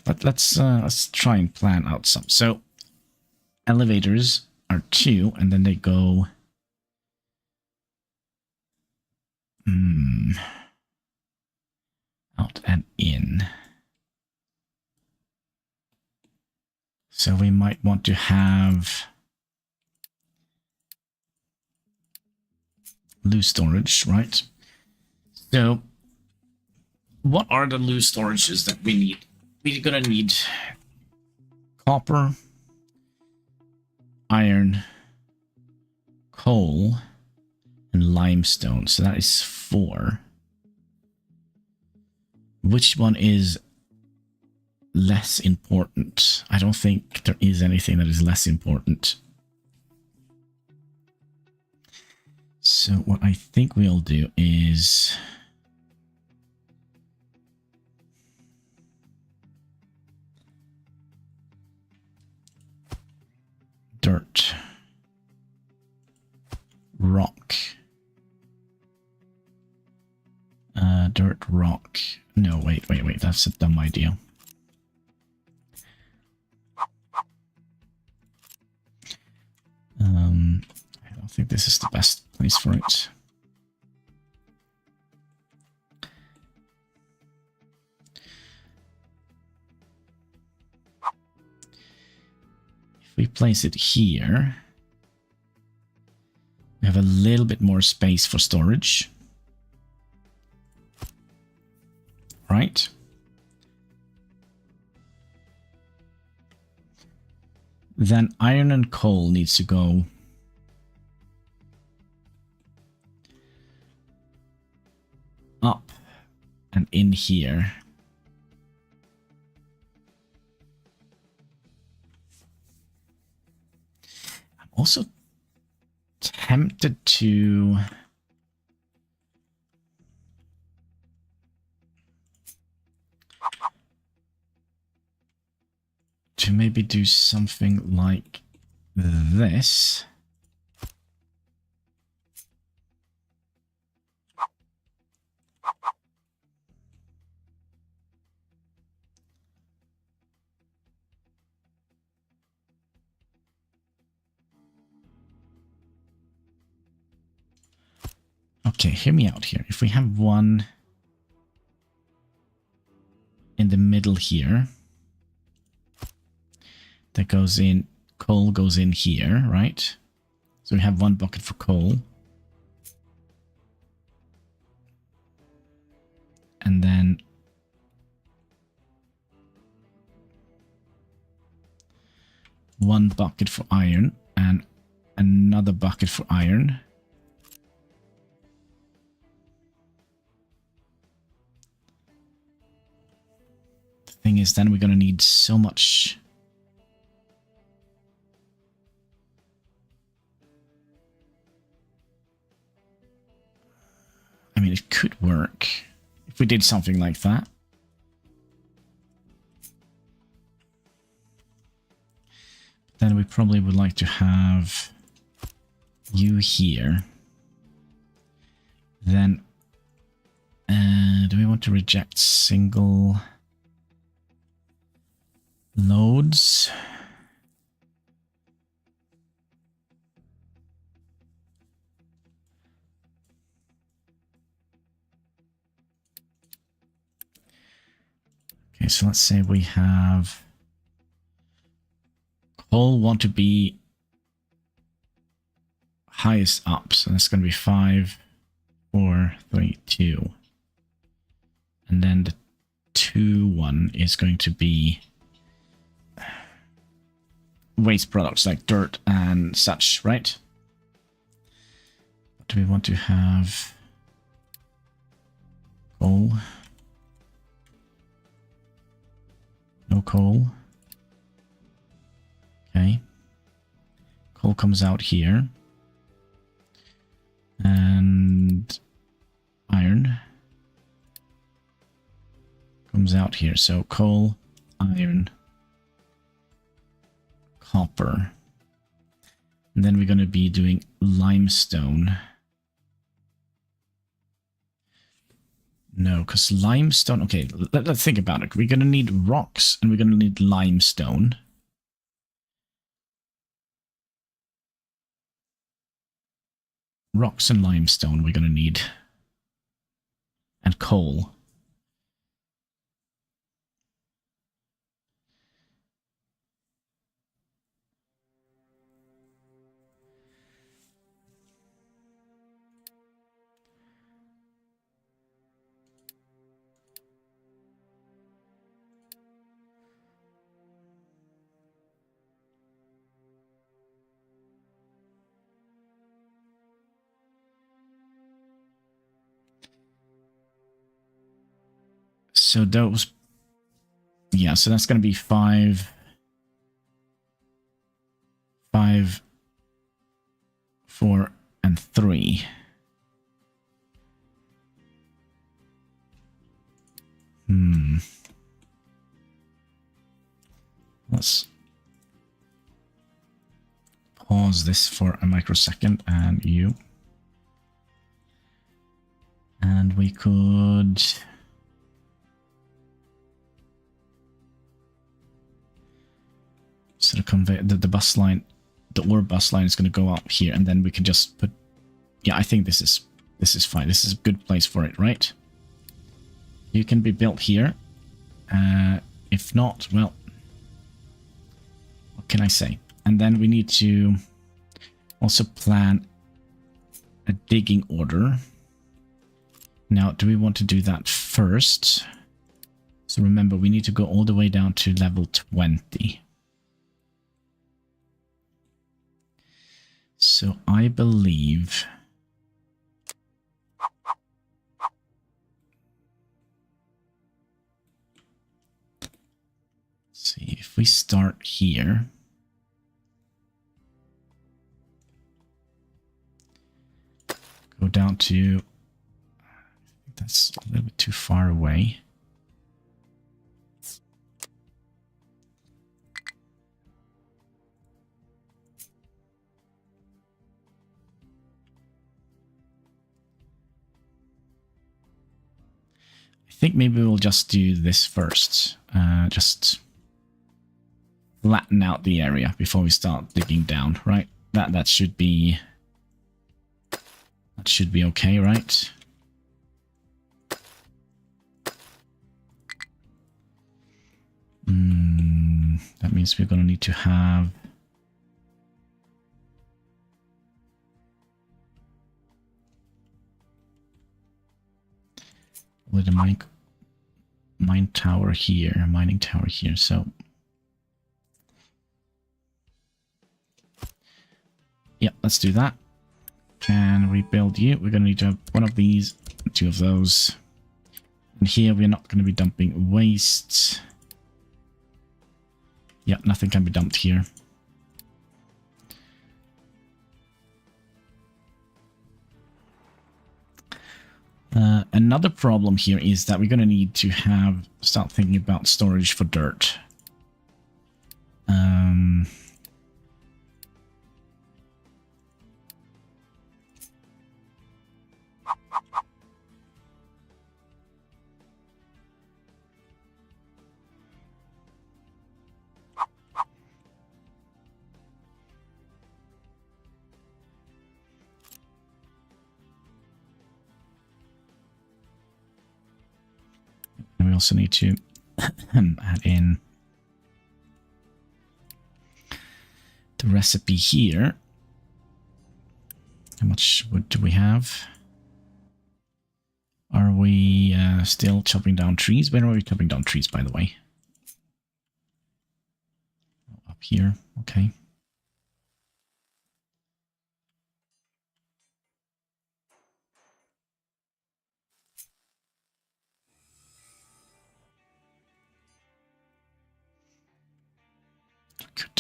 But let's try and plan out some. So, elevators are 2, and then they go... out and in. So we might want to have loose storage, right? So what are the loose storages that we need? We're gonna need copper, iron, coal, and limestone. So that is 4. Which one is less important? I don't think there is anything that is less important. So what I think we'll do is dirt, rock, dirt, rock. No, wait, that's a dumb idea. I don't think this is the best place for it. If we place it here, we have a little bit more space for storage. Right? Then iron and coal needs to go up and in here. I'm also tempted to maybe do something like this. Okay, hear me out here. If we have one in the middle here, that goes in, coal goes in here, right? So we have one bucket for coal. And then one bucket for iron and another bucket for iron. The thing is, then we're going to need so much. I mean, it could work if we did something like that. Then we probably would like to have you here. Then, do we want to reject single loads? Okay, so let's say we have coal want to be highest up, so that's going to be 5, 4, 3, 2. And then the 2 one is going to be waste products like dirt and such, right? What do we want to have? Coal. No coal. Okay. Coal comes out here. And iron comes out here. So coal, iron, copper. And then we're going to be doing limestone. No, because limestone... Okay, let's think about it. We're going to need rocks and we're going to need limestone. Rocks and limestone we're going to need. And coal. So those... Yeah, so that's going to be 5, 4, and 3. Let's pause this for a microsecond, and you. And we could... sort of convey the bus line, the ore bus line is going to go up here, and then we can just put... Yeah, I think this is fine. This is a good place for it, right? You can be built here. If not, well, what can I say? And then we need to also plan a digging order. Now, do we want to do that first? So remember, we need to go all the way down to level 20. So I believe... Let's see, if we start here... Go down to... That's a little bit too far away. I think maybe we'll just do this first. Just flatten out the area before we start digging down, right? That should be... That should be okay, right? That means we're going to need to have... with a mining tower here, so... Yeah, let's do that. And rebuild you. We're going to need to have one of these, 2 of those. And here we're not going to be dumping waste. Yeah, nothing can be dumped here. Another problem here is that we're going to need to start thinking about storage for dirt. And we also need to add in the recipe here. How much wood do we have? Are we still chopping down trees? Where are we chopping down trees, by the way? Up here, okay.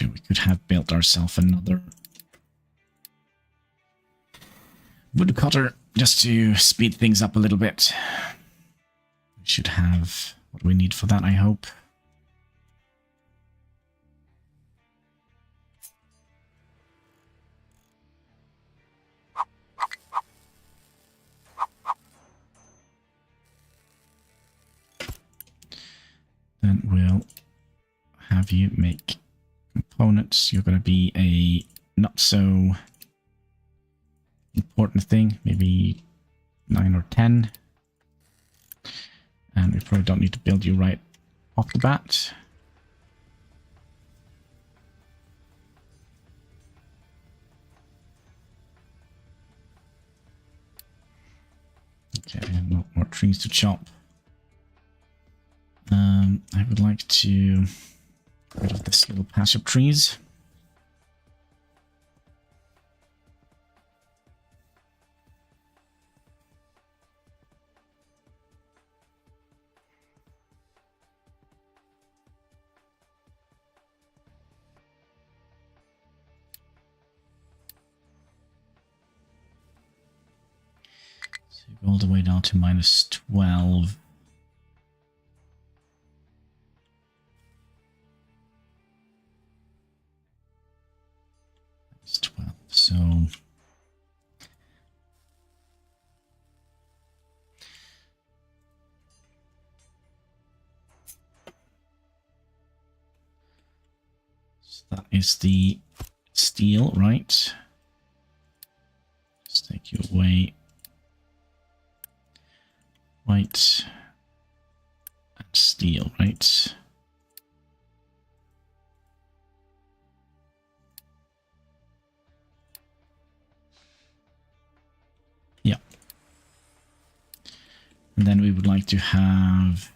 We could have built ourselves another woodcutter just to speed things up a little bit. We should have what we need for that, I hope. Then we'll have you make components. You're going to be a not so important thing, maybe 9 or 10. And we probably don't need to build you right off the bat. Okay, no more trees to chop. I would like to get rid of this little patch of trees. All the way down to -12. -12. So that is the steel, right? Let's take you away. White and steel, right? Yeah. And then we would like to have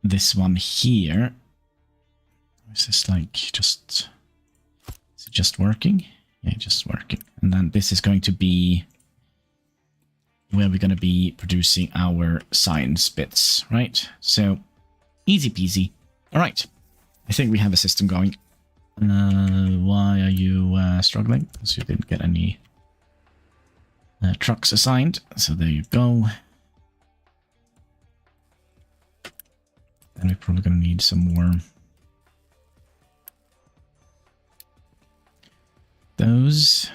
this one here. Is this like just... Is it just working? Yeah, just working. And then this is going to be where we're going to be producing our science bits, right? So, easy peasy. All right. I think we have a system going. Why are you struggling? Because you didn't get any trucks assigned. So there you go. And we're probably going to need some more. Those.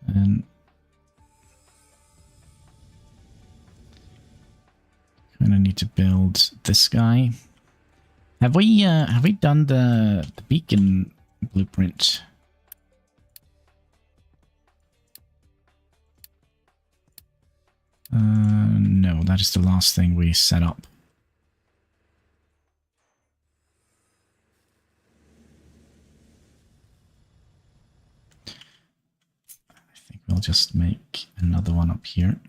And kind of need to build this guy. Have we done the beacon blueprint? No, that is the last thing we set up. We'll just make another one up here.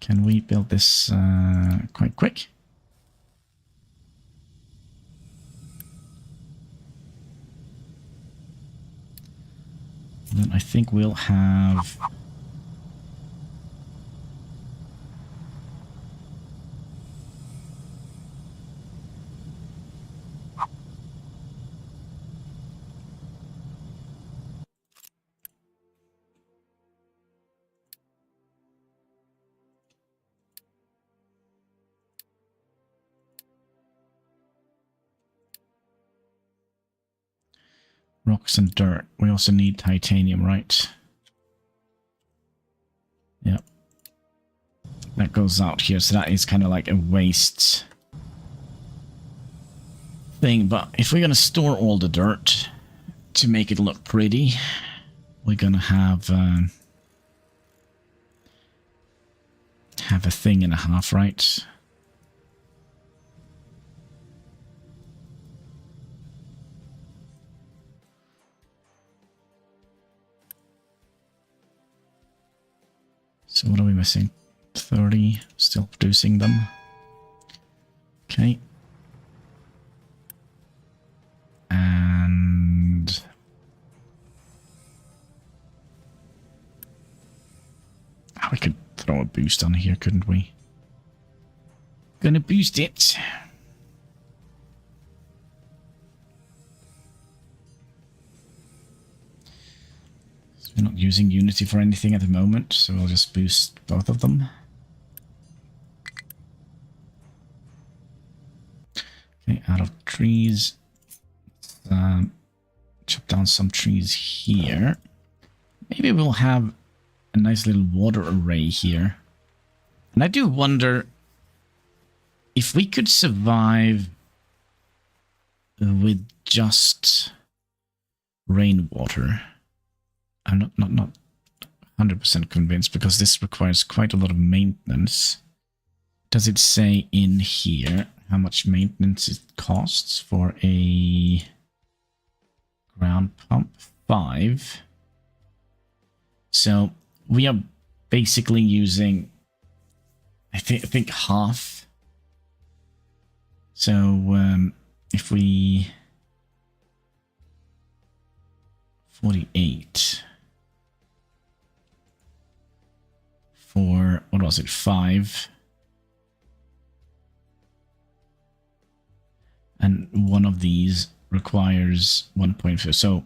Can we build this quite quick? And then I think we'll have... rocks and dirt. We also need titanium, right? Yep. That goes out here, so that is kind of like a waste thing. But if we're going to store all the dirt to make it look pretty, we're going to have a thing and a half, right? So what are we missing? 30, still producing them. Okay. And... oh, we could throw a boost on here, couldn't we? Gonna boost it. We're not using Unity for anything at the moment, so I'll just boost both of them. Okay, out of trees. Chop down some trees here. Maybe we'll have a nice little water array here. And I do wonder if we could survive with just rainwater. I'm not 100% convinced because this requires quite a lot of maintenance. Does it say in here how much maintenance it costs for a ground pump? 5. So we are basically using, I think half. So if we 48 for, what was it, 5? of these requires 1.5. So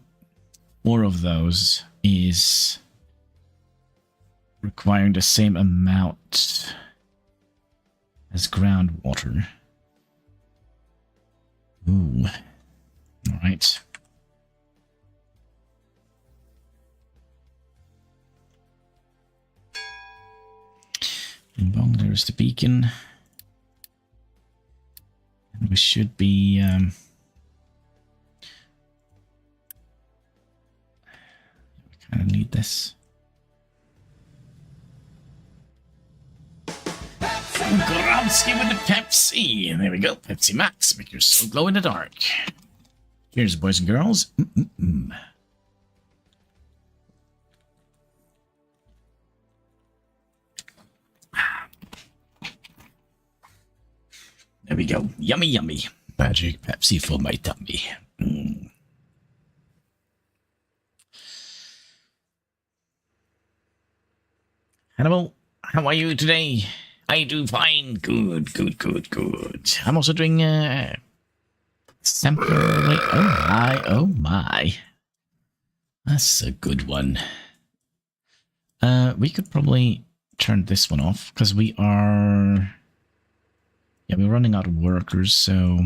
4 of those is requiring the same amount as groundwater. Ooh. All right. And bong, there's the beacon. And we should be we kind of need this. Gromsky with the Pepsi. There we go. Pepsi Max. Make your soul glow in the dark. Cheers, boys and girls. There we go. Yummy, yummy. Magic Pepsi for my tummy. Hannibal, how are you today? I do fine. Good, good, good, good. I'm also doing sample. Wait, oh my, oh my. That's a good one. We could probably turn this one off because we are. Yeah, we're running out of workers, so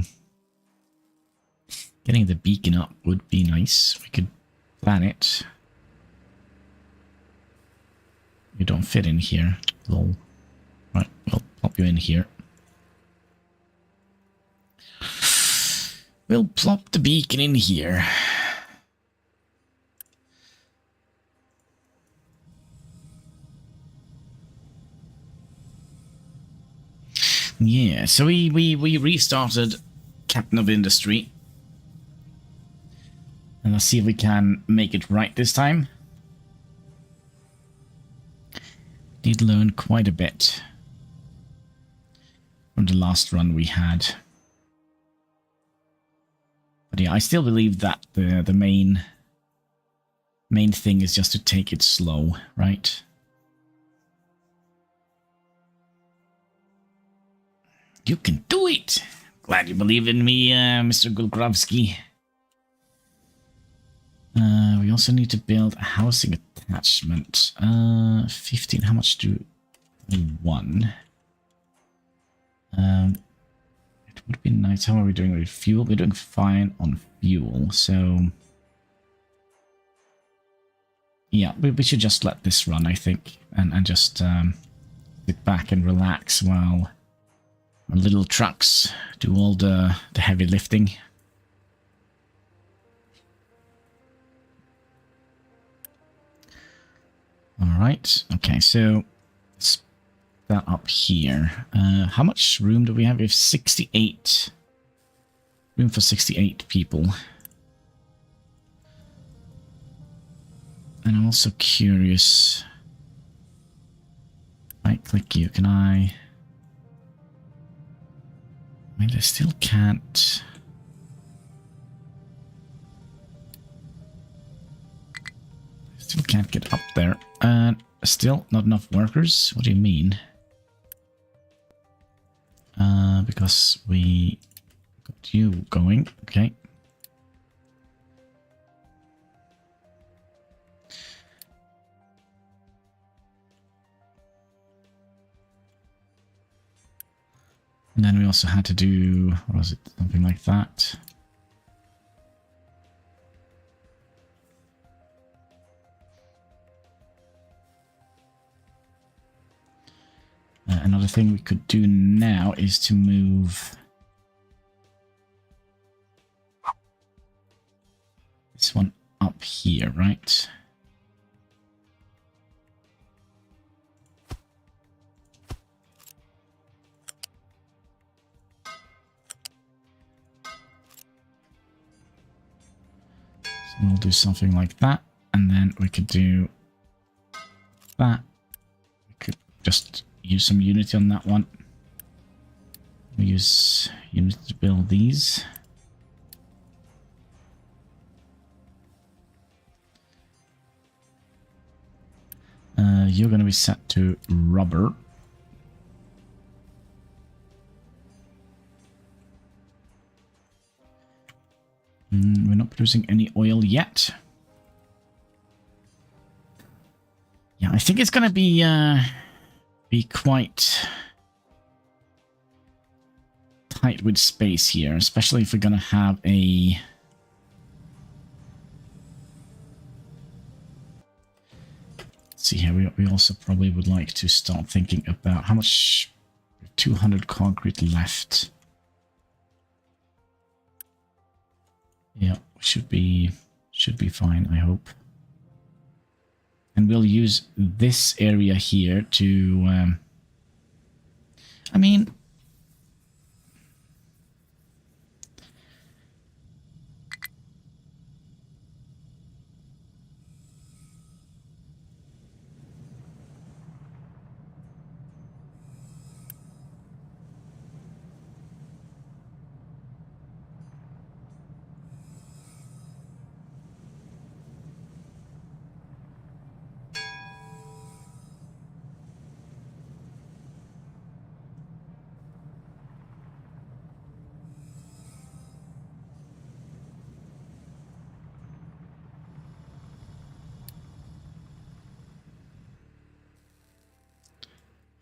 getting the beacon up would be nice. We could plan it. You don't fit in here. Lol. Right, we'll plop you in here. We'll plop the beacon in here. Yeah, so we restarted Captain of Industry. And let's see if we can make it right this time. Did learn quite a bit from the last run we had. But yeah, I still believe that the main thing is just to take it slow, right? You can do it! Glad you believe in me, Mr. Gulgrovsky. We also need to build a housing attachment. 15, how much do we want? It would be nice. How are we doing with fuel? We're doing fine on fuel, so... Yeah, we should just let this run, I think, and just sit back and relax while our little trucks do all the heavy lifting. Alright, okay, so let's put that up here. How much room do we have? We have 68. Room for 68 people. And I'm also curious. Right click you, can I mean, I still can't. Still can't get up there. Still not enough workers? What do you mean? Because we got you going. Okay. And then we also had to do, what was it? Something like that. Another thing we could do now is to move this one up here, right? So we'll do something like that, and then we could do that. We could just use some Unity on that one. We use Unity to build these. You're going to be set to rubber. We're not producing any oil yet. Yeah, I think it's gonna be quite tight with space here, especially if we're gonna have a... Let's see here, we also probably would like to start thinking about how much... 200 concrete left. Yeah, should be fine, I hope. And we'll use this area here to... I mean...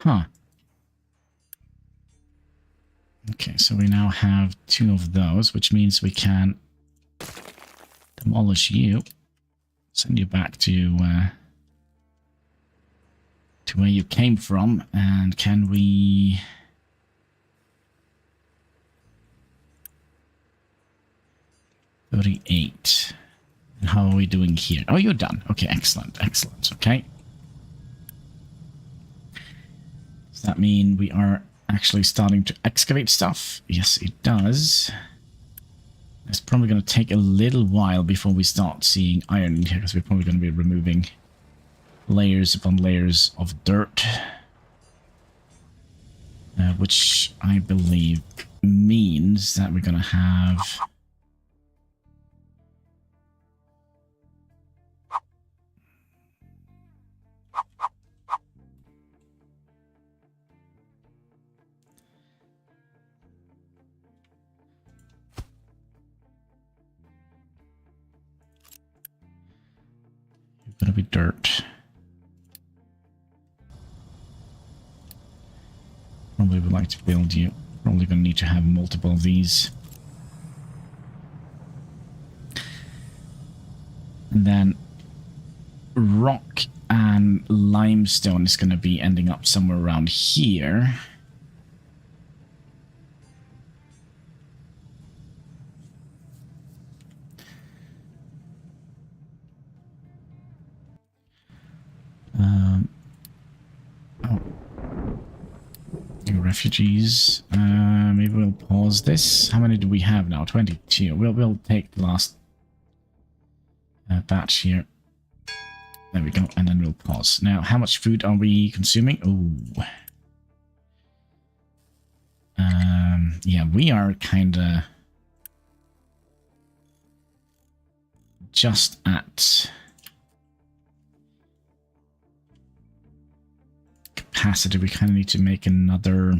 Huh. Okay, so we now have 2 of those, which means we can demolish you, send you back to where you came from, and can we... $38. And how are we doing here? Oh, you're done. Okay, excellent, excellent. Okay. Does that mean we are actually starting to excavate stuff? Yes, it does. It's probably going to take a little while before we start seeing iron in here, because we're probably going to be removing layers upon layers of dirt. Which I believe means that we're going to have... Gonna be dirt. Probably would like to build you. Probably gonna need to have multiple of these. And then rock and limestone is gonna be ending up somewhere around here. Refugees. Maybe we'll pause this. How many do we have now? 22. We'll take the last batch here. There we go, and then we'll pause. Now, how much food are we consuming? Oh, yeah, we are kind of just at capacity. We kind of need to make another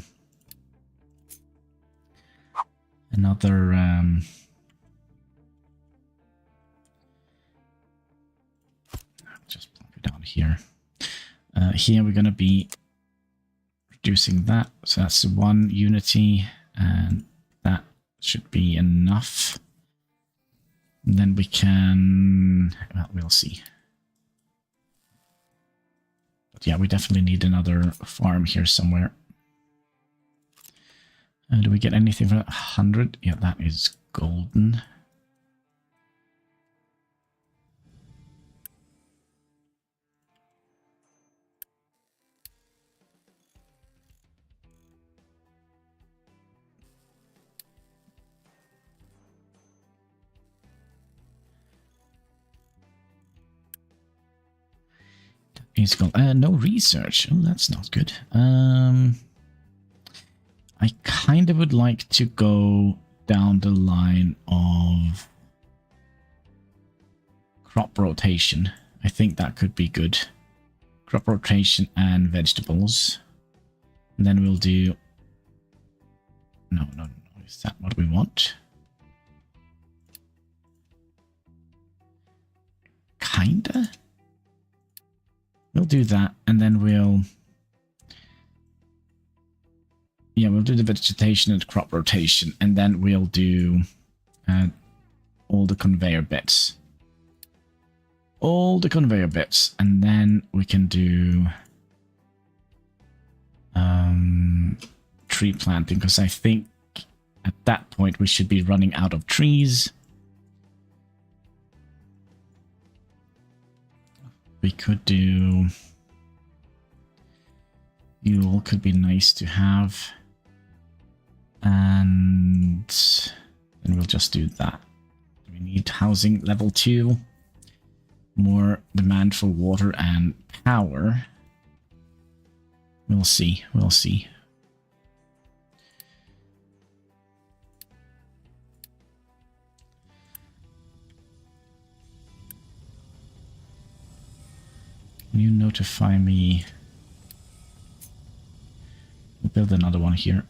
just plop it down here. Here we're going to be reducing that, so that's 1 unity, and that should be enough. And then we can, well, we'll see. Yeah, we definitely need another farm here somewhere. Do we get anything for that? 100? Yeah, that is golden. It's called no research. Oh, that's not good. I kind of would like to go down the line of crop rotation. I think that could be good. Crop rotation and vegetables. And then we'll do... No. Is that what we want? kinda. We'll do that, and then we'll do the vegetation and crop rotation, and then we'll do all the conveyor bits. All the conveyor bits, and then we can do tree planting, because I think at that point we should be running out of trees. We could do fuel, could be nice to have, and then we'll just do that. We need housing level 2, more demand for water and power. We'll see, we'll see. Can you notify me? We'll build another one here.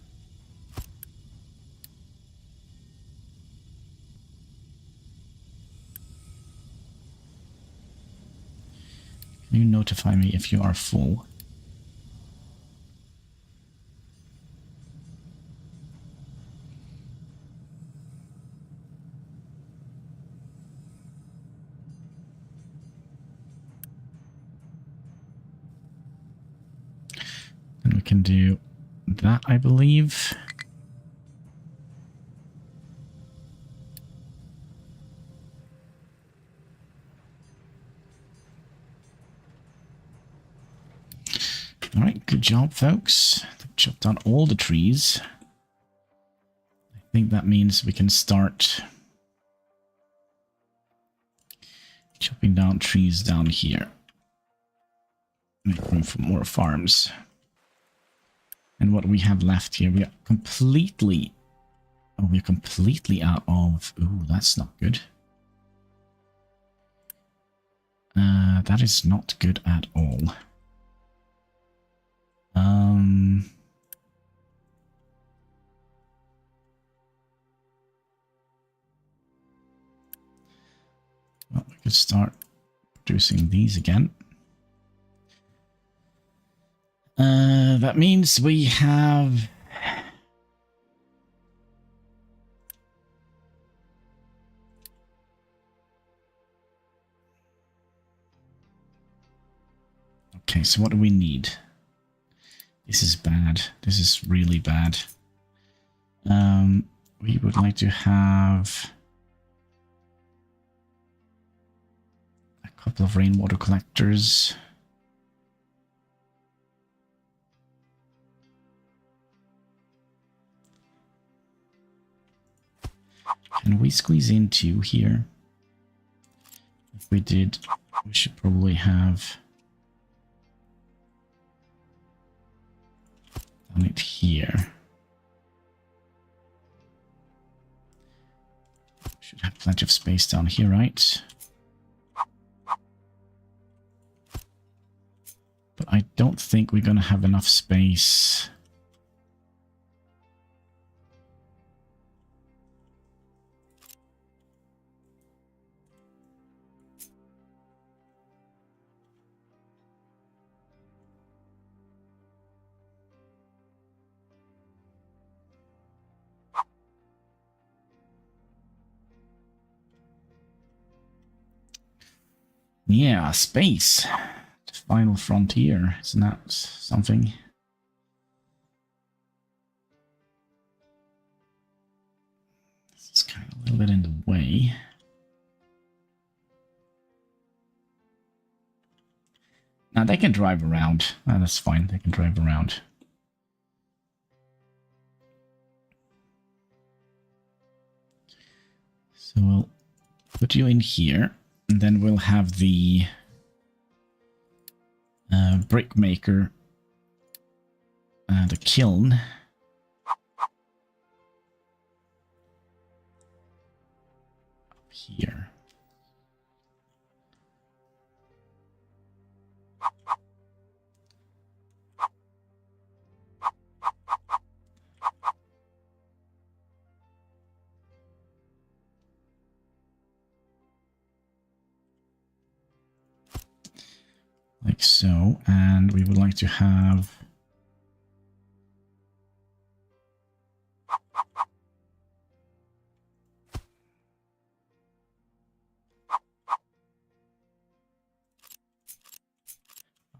Can you notify me if you are full? And we can do that, I believe. All right, good job, folks. They've chopped down all the trees. I think that means we can start chopping down trees down here. Make room for more farms. And what we have left here, we are completely... Oh, we're completely out of... Ooh, that's not good. That is not good at all. Well, we could start producing these again. That means we have... Okay, so what do we need? This is bad. This is really bad. We would like to have a couple of rainwater collectors. Can we squeeze in 2 here? If we did, we should probably have done it here. Should have plenty of space down here, right? But I don't think we're gonna have enough space. Yeah, space. The final frontier. Isn't that something? This is kind of a little bit in the way. Now they can drive around. Oh, that's fine. They can drive around. So we'll put you in here. And then we'll have the brick maker, the kiln. Up here. So, and we would like to have...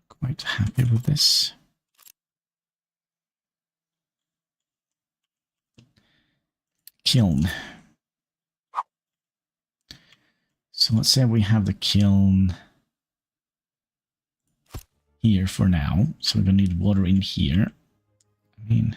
Quite happy with this. Kiln. So let's say we have the kiln here for now. So we're going to need water in here. I mean...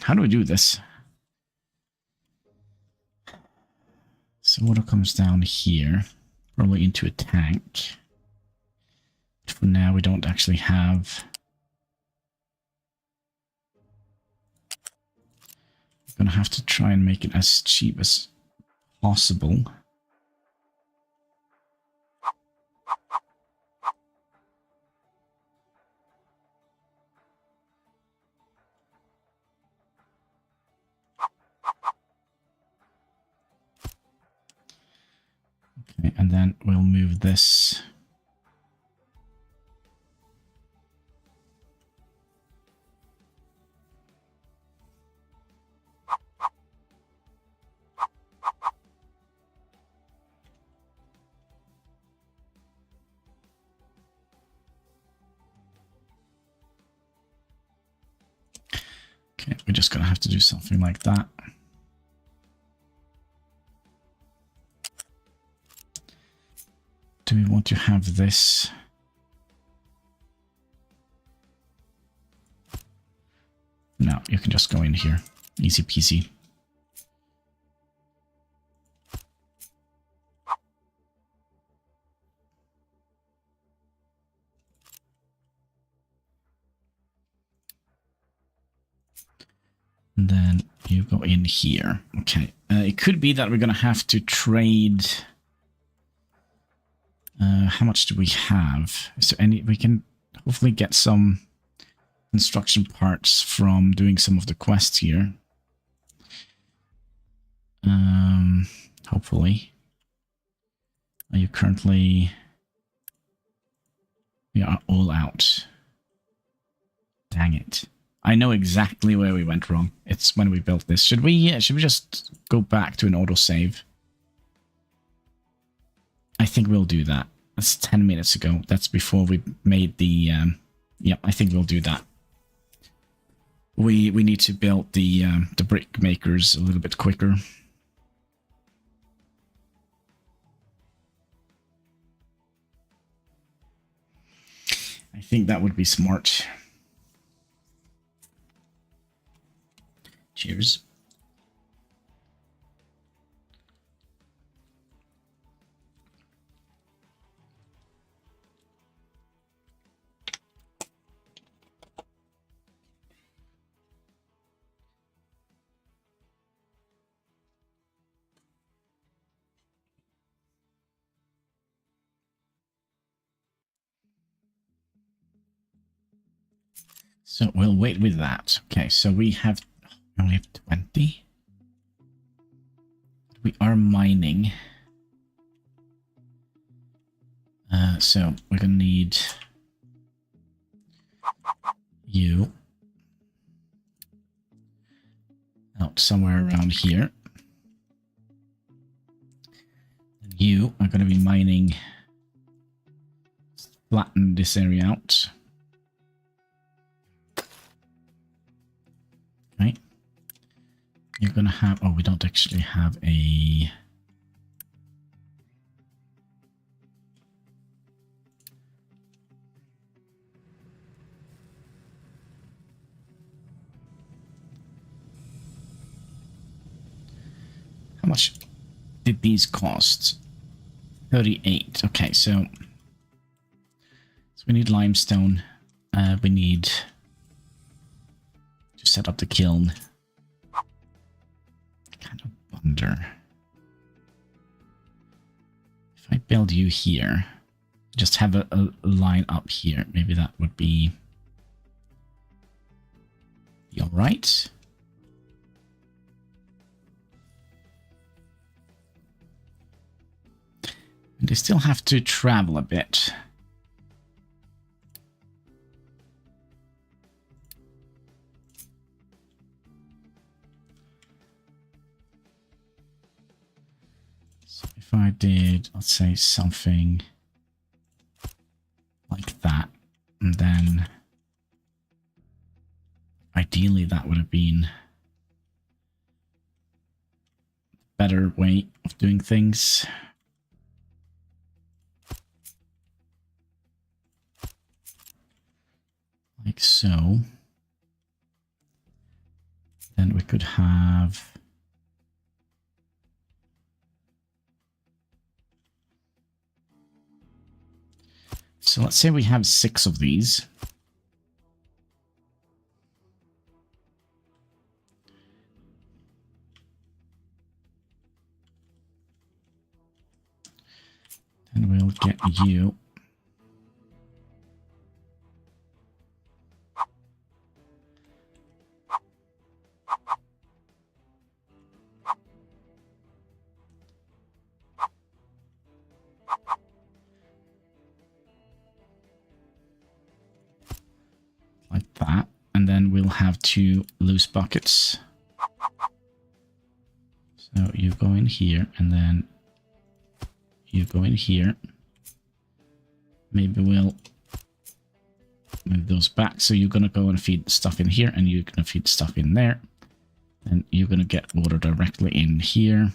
how do we do this? So water comes down here, probably into a tank. But for now, we don't actually have... We're gonna have to try and make it as cheap as possible. Okay, and then we'll move this. Okay, we're just gonna have to do something like that. Do we want to have this? No, you can just go in here. Easy peasy. And then you go in here. Okay. It could be that we're going to have to trade... how much do we have? Is there any... We can hopefully get some construction parts from doing some of the quests here. Hopefully. Are you currently... We are all out. Dang it. I know exactly where we went wrong. It's when we built this. Should we just go back to an autosave? I think we'll do that. That's 10 minutes ago. That's before we made the... yeah, I think we'll do that. We need to build the brick makers a little bit quicker. I think that would be smart. Cheers. So we'll wait with that. Okay, so we only have 20. We are mining. So we're gonna need you out somewhere around here. And you are gonna be mining. Flatten this area out. Okay. You're gonna have... Oh, we don't actually have a... How much did these cost? 38. Okay, so we need limestone. We need to set up the kiln. kind of wonder if I build you here, just have a line up here. Maybe that would be all right. And they still have to travel a bit. So if I did, let's say, something like that, and then ideally that would have been a better way of doing things. Like so. Then we could have so let's say we have 6 of these. Then we'll get you. Like that. And then we'll have 2 loose buckets. So you go in here, and then you go in here. Maybe we'll move those back. So you're going to go and feed stuff in here, and you're going to feed stuff in there. And you're going to get water directly in here.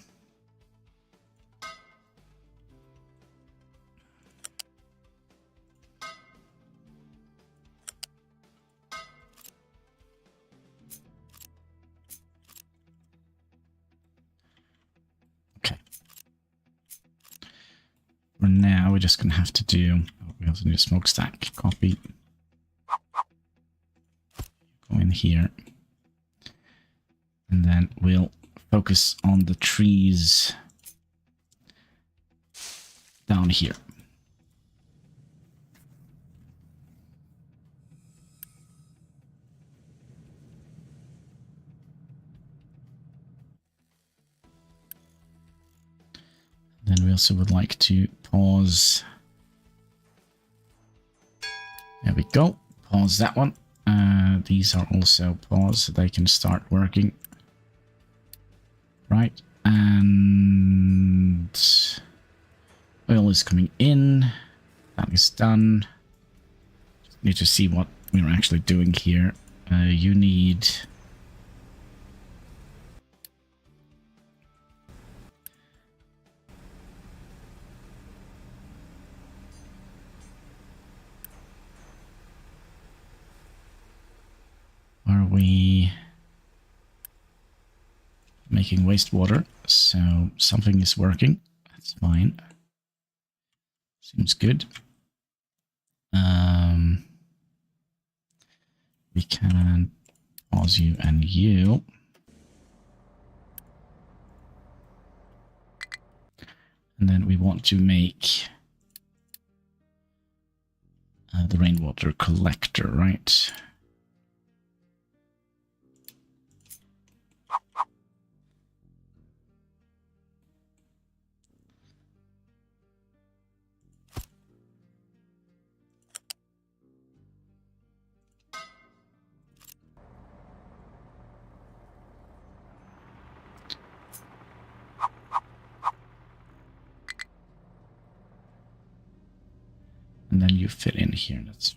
For now, we're just going to have to do... Oh, we also need a smokestack. Copy. Go in here. And then we'll focus on the trees down here. Then we also would like to pause. There we go. Pause that one. These are also paused, so they can start working. Right. And oil is coming in. That is done. Just need to see what we're actually doing here. You need... Are we making wastewater? So something is working. That's fine. Seems good. We can pause you and you. And then we want to make the rainwater collector, right? And then you fit in here. That's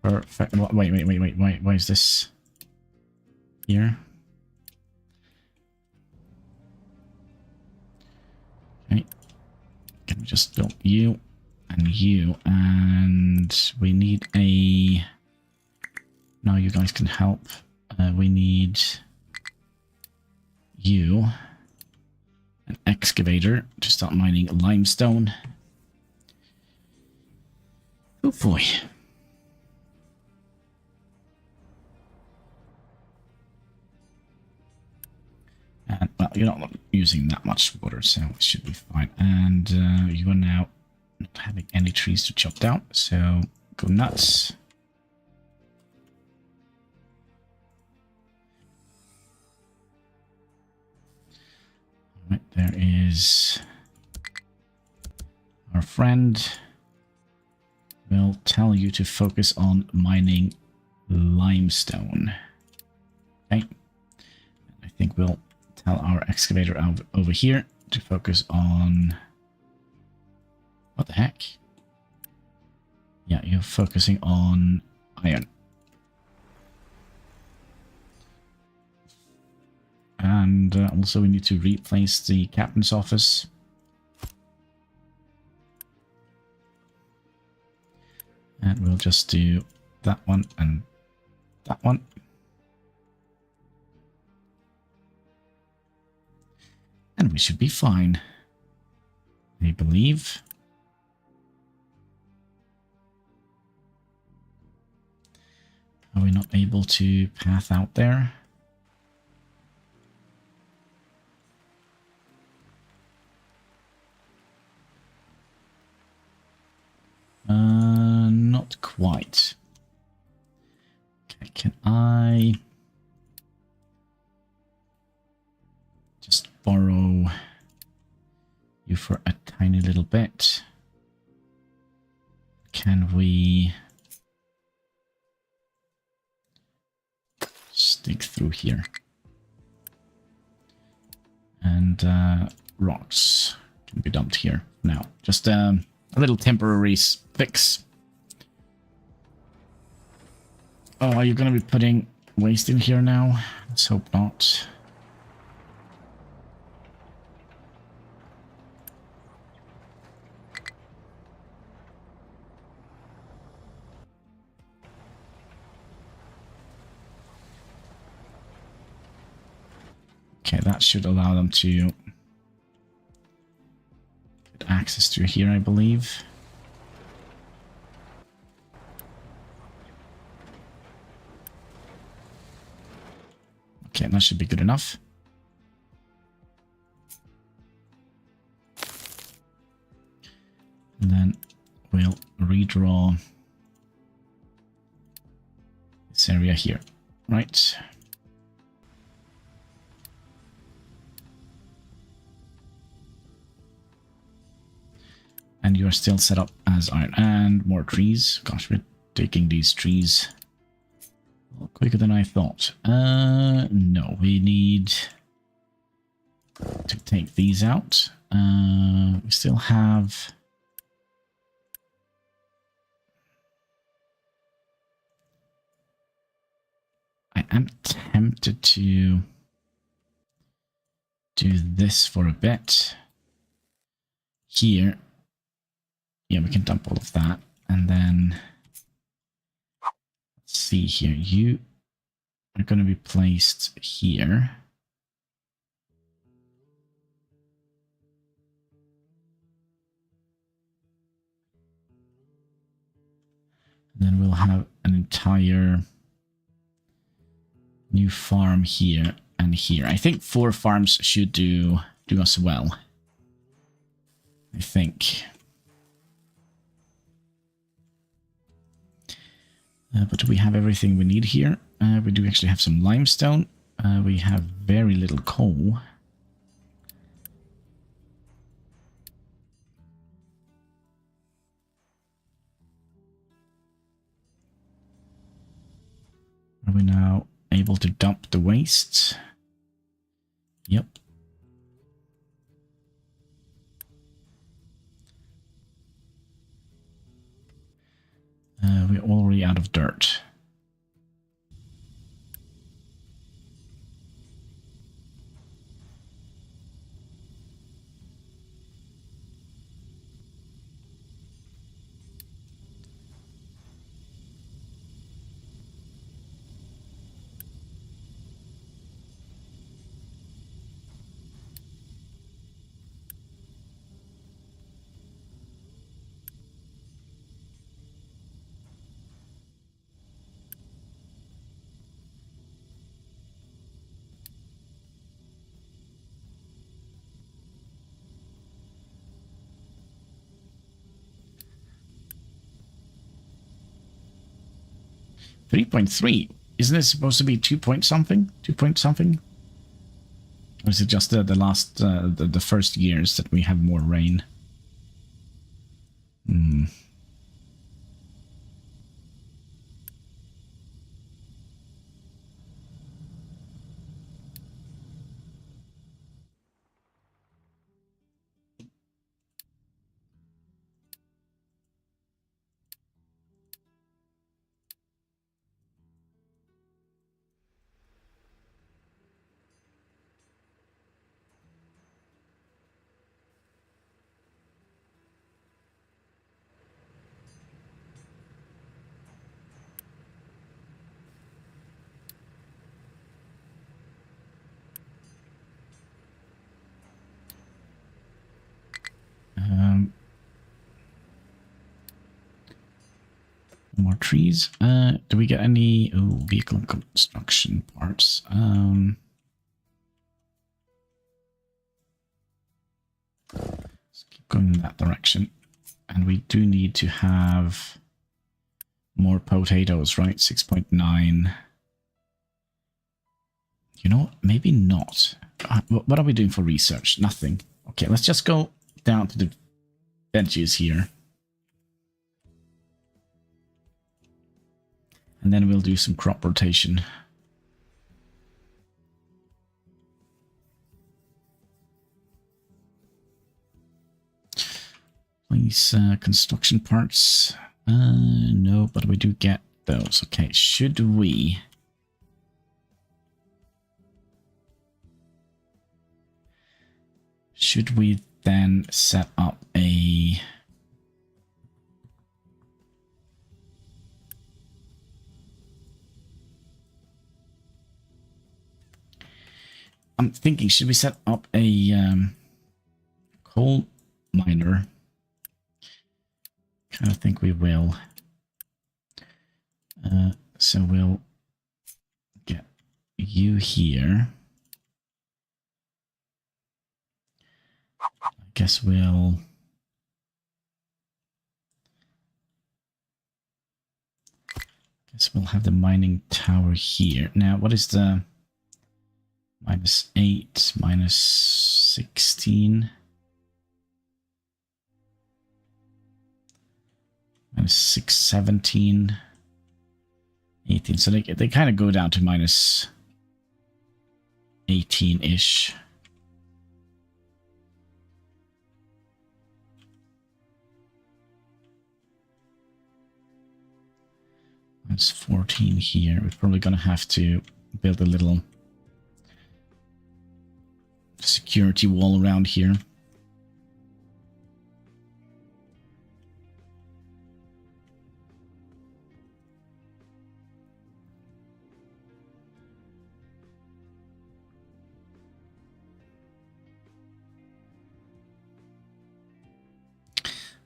perfect. Wait. Why is this here? Okay. Can we just build you and you? And we need a... No, you guys can help. We need you. An excavator to start mining limestone. Oh boy. And, well, you're not using that much water, so it should be fine. And you are now not having any trees to chop down, so go nuts. Right, there is our friend. Will tell you to focus on mining limestone. Okay. I think we'll tell our excavator over here to focus on... What the heck? Yeah, you're focusing on iron. And also we need to replace the captain's office. And we'll just do that one and that one. And we should be fine, I believe. Are we not able to path out there? Not quite. Okay, can I just borrow you for a tiny little bit? Can we stick through here? And rocks can be dumped here now. Just a little temporary fix. Oh, are you going to be putting waste in here now? Let's hope not. Okay, that should allow them to get access to here, I believe. Okay, that should be good enough. And then we'll redraw this area here, right? And you are still set up as iron. And more trees. Gosh, we're taking these trees a lot quicker than I thought. No, we need to take these out. We still have... I am tempted to do this for a bit. Here. Yeah, we can dump all of that. And then... Let's see here. You are going to be placed here. And then we'll have an entire new farm here and here. I think 4 farms should do us well. I think. But we have everything we need here. We do actually have some limestone. We have very little coal. Are we now able to dump the waste? Yep. We're already out of dirt. 3.3. Isn't it supposed to be 2 point something? 2 point something? Or is it just the last, the first years that we have more rain? Hmm. More trees. Do we get any vehicle construction parts? Let's keep going in that direction. And we do need to have more potatoes, right? 6.9. You know what? Maybe not. What are we doing for research? Nothing. Okay, let's just go down to the veggies here. And then we'll do some crop rotation. Please, construction parts. No, but we do get those. Okay, should we... Should we then set up a... I'm thinking, should we set up a coal miner? Kind of think we will. So we'll get you here. I guess we'll... have the mining tower here. Now, what is the... -8, -16, -6, 17, 18. So they kind of go down to -18-ish. -14 here. We're probably going to have to build a little security wall around here.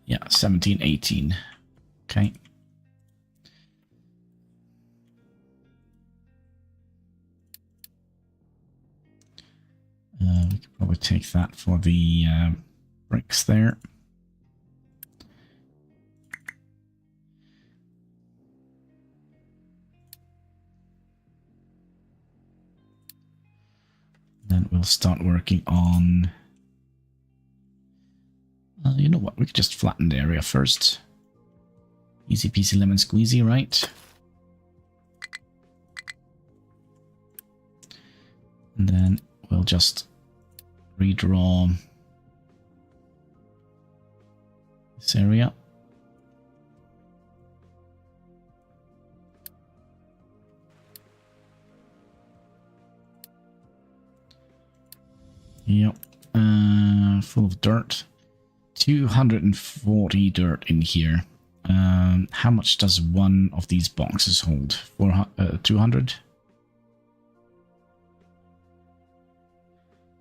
Yeah, 17, 18. Okay. We could probably take that for the bricks there. Then we'll start working on... you know what? We could just flatten the area first. Easy peasy lemon squeezy, right? And then we'll just redraw this area. Yep. Full of dirt. 240 dirt in here. How much does one of these boxes hold? 200?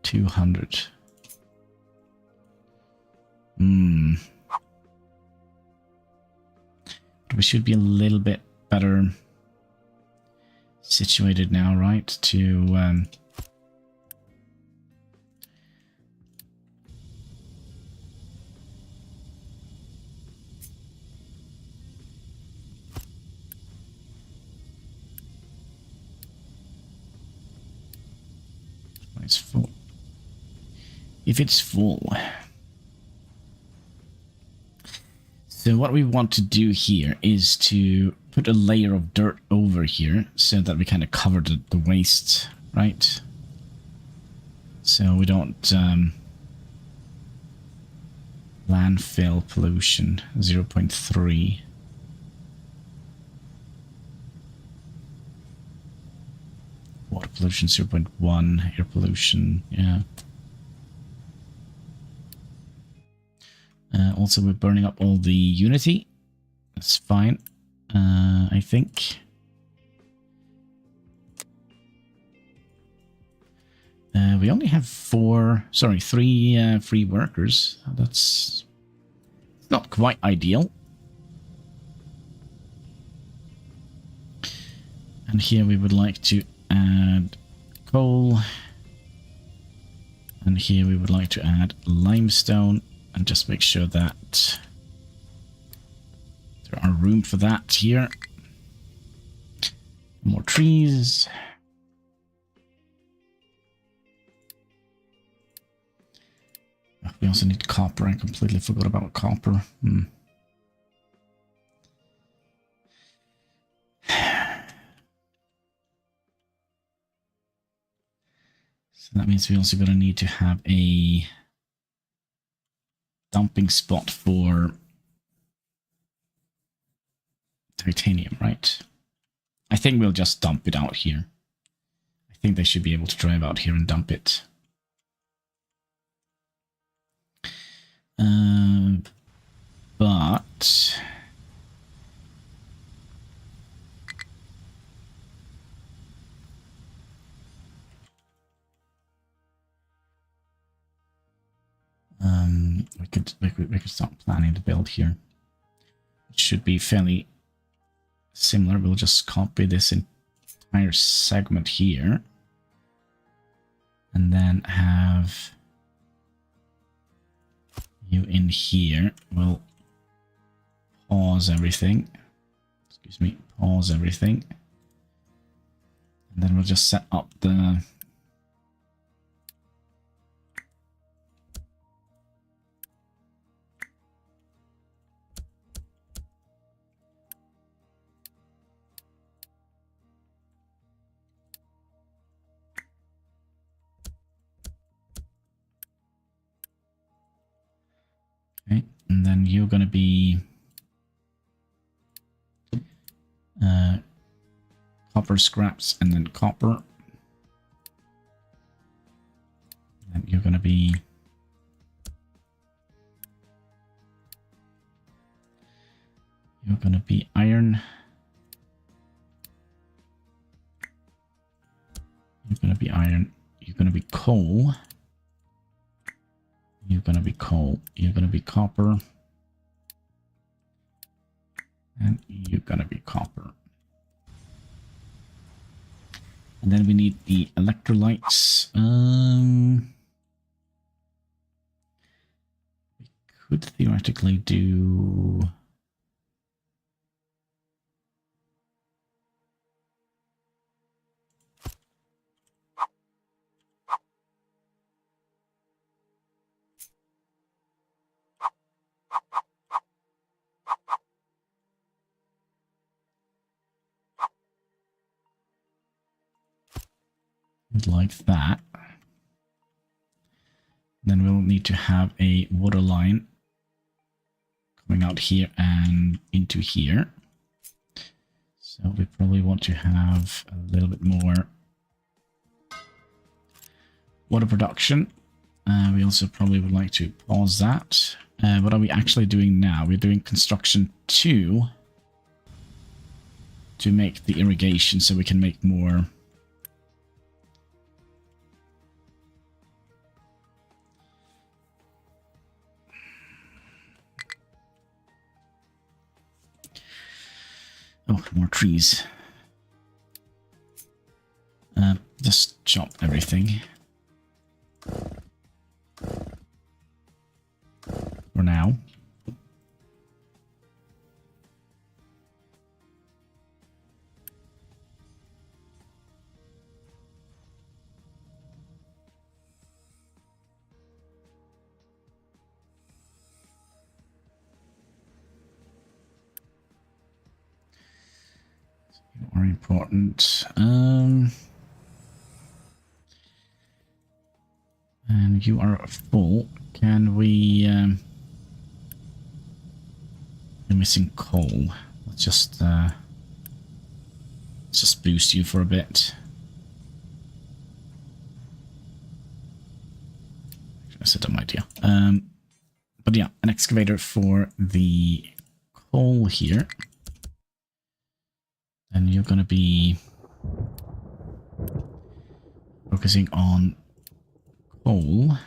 200. But we should be a little bit better situated now, right? To if it's full. So what we want to do here is to put a layer of dirt over here so that we kind of cover the waste, right? So we don't landfill pollution 0.3. Water pollution 0.1, air pollution, yeah. Also, we're burning up all the Unity. That's fine, I think. We only have 3 free workers. That's not quite ideal. And here we would like to add coal. And here we would like to add limestone. And just make sure that there are room for that here. More trees. We also need copper. I completely forgot about copper. So that means we're also going to need to have a dumping spot for titanium, right? I think we'll just dump it out here. I think they should be able to drive out here and dump it. But we could start planning the build here. It should be fairly similar. We'll just copy this entire segment here, and then have you in here. We'll pause everything. Excuse me, pause everything, and then we'll just set up the okay, and then you're going to be copper scraps, and then copper. And you're going to be iron. You're going to be iron. You're going to be coal. You're going to be coal. You're going to be copper. And you're going to be copper. And then we need the electrolytes. We could theoretically do... like that. Then we'll need to have a water line coming out here and into here. So we probably want to have a little bit more water production. We also probably would like to pause that. What are we actually doing now? We're doing construction 2 to make the irrigation so we can make more. Oh, more trees. Just chop everything. For now. Very important. And you are full. Can we... you're missing coal. Let's just boost you for a bit. That's a dumb idea. But yeah, an excavator for the coal here. And you're going to be focusing on coal.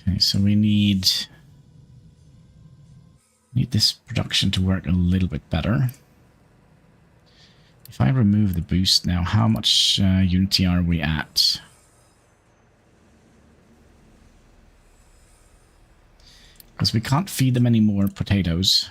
Okay, so we need this production to work a little bit better. If I remove the boost now, how much unity are we at? Because we can't feed them any more potatoes.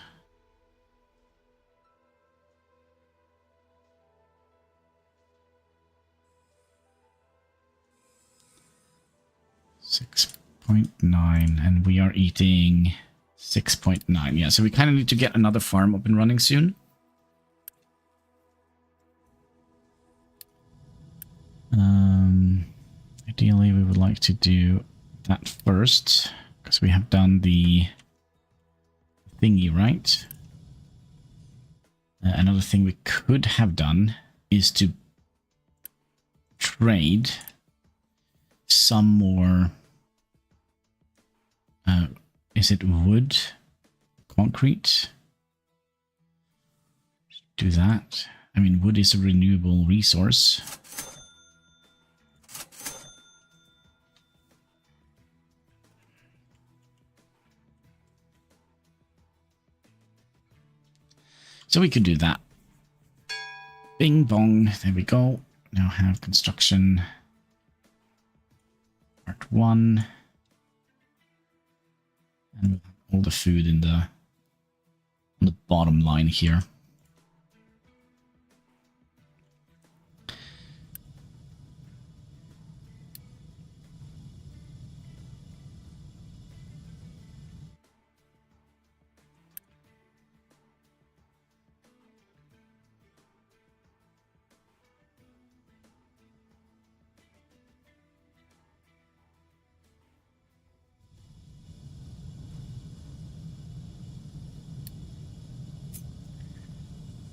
.9, and we are eating 6.9. Yeah, so we kind of need to get another farm up and running soon. Ideally, we would like to do that first, because we have done the thingy, right? Another thing we could have done is to trade some more... is it wood? Concrete? Do that. I mean, wood is a renewable resource. So we could do that. Bing bong. There we go. Now have construction. Part 1. And we'll have all the food in on the bottom line here.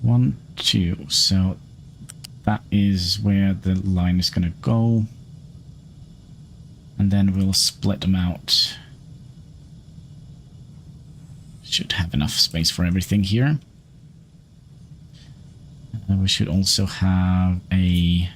One, two. So that is where the line is going to go. And then we'll split them out. Should have enough space for everything here. We should also have a...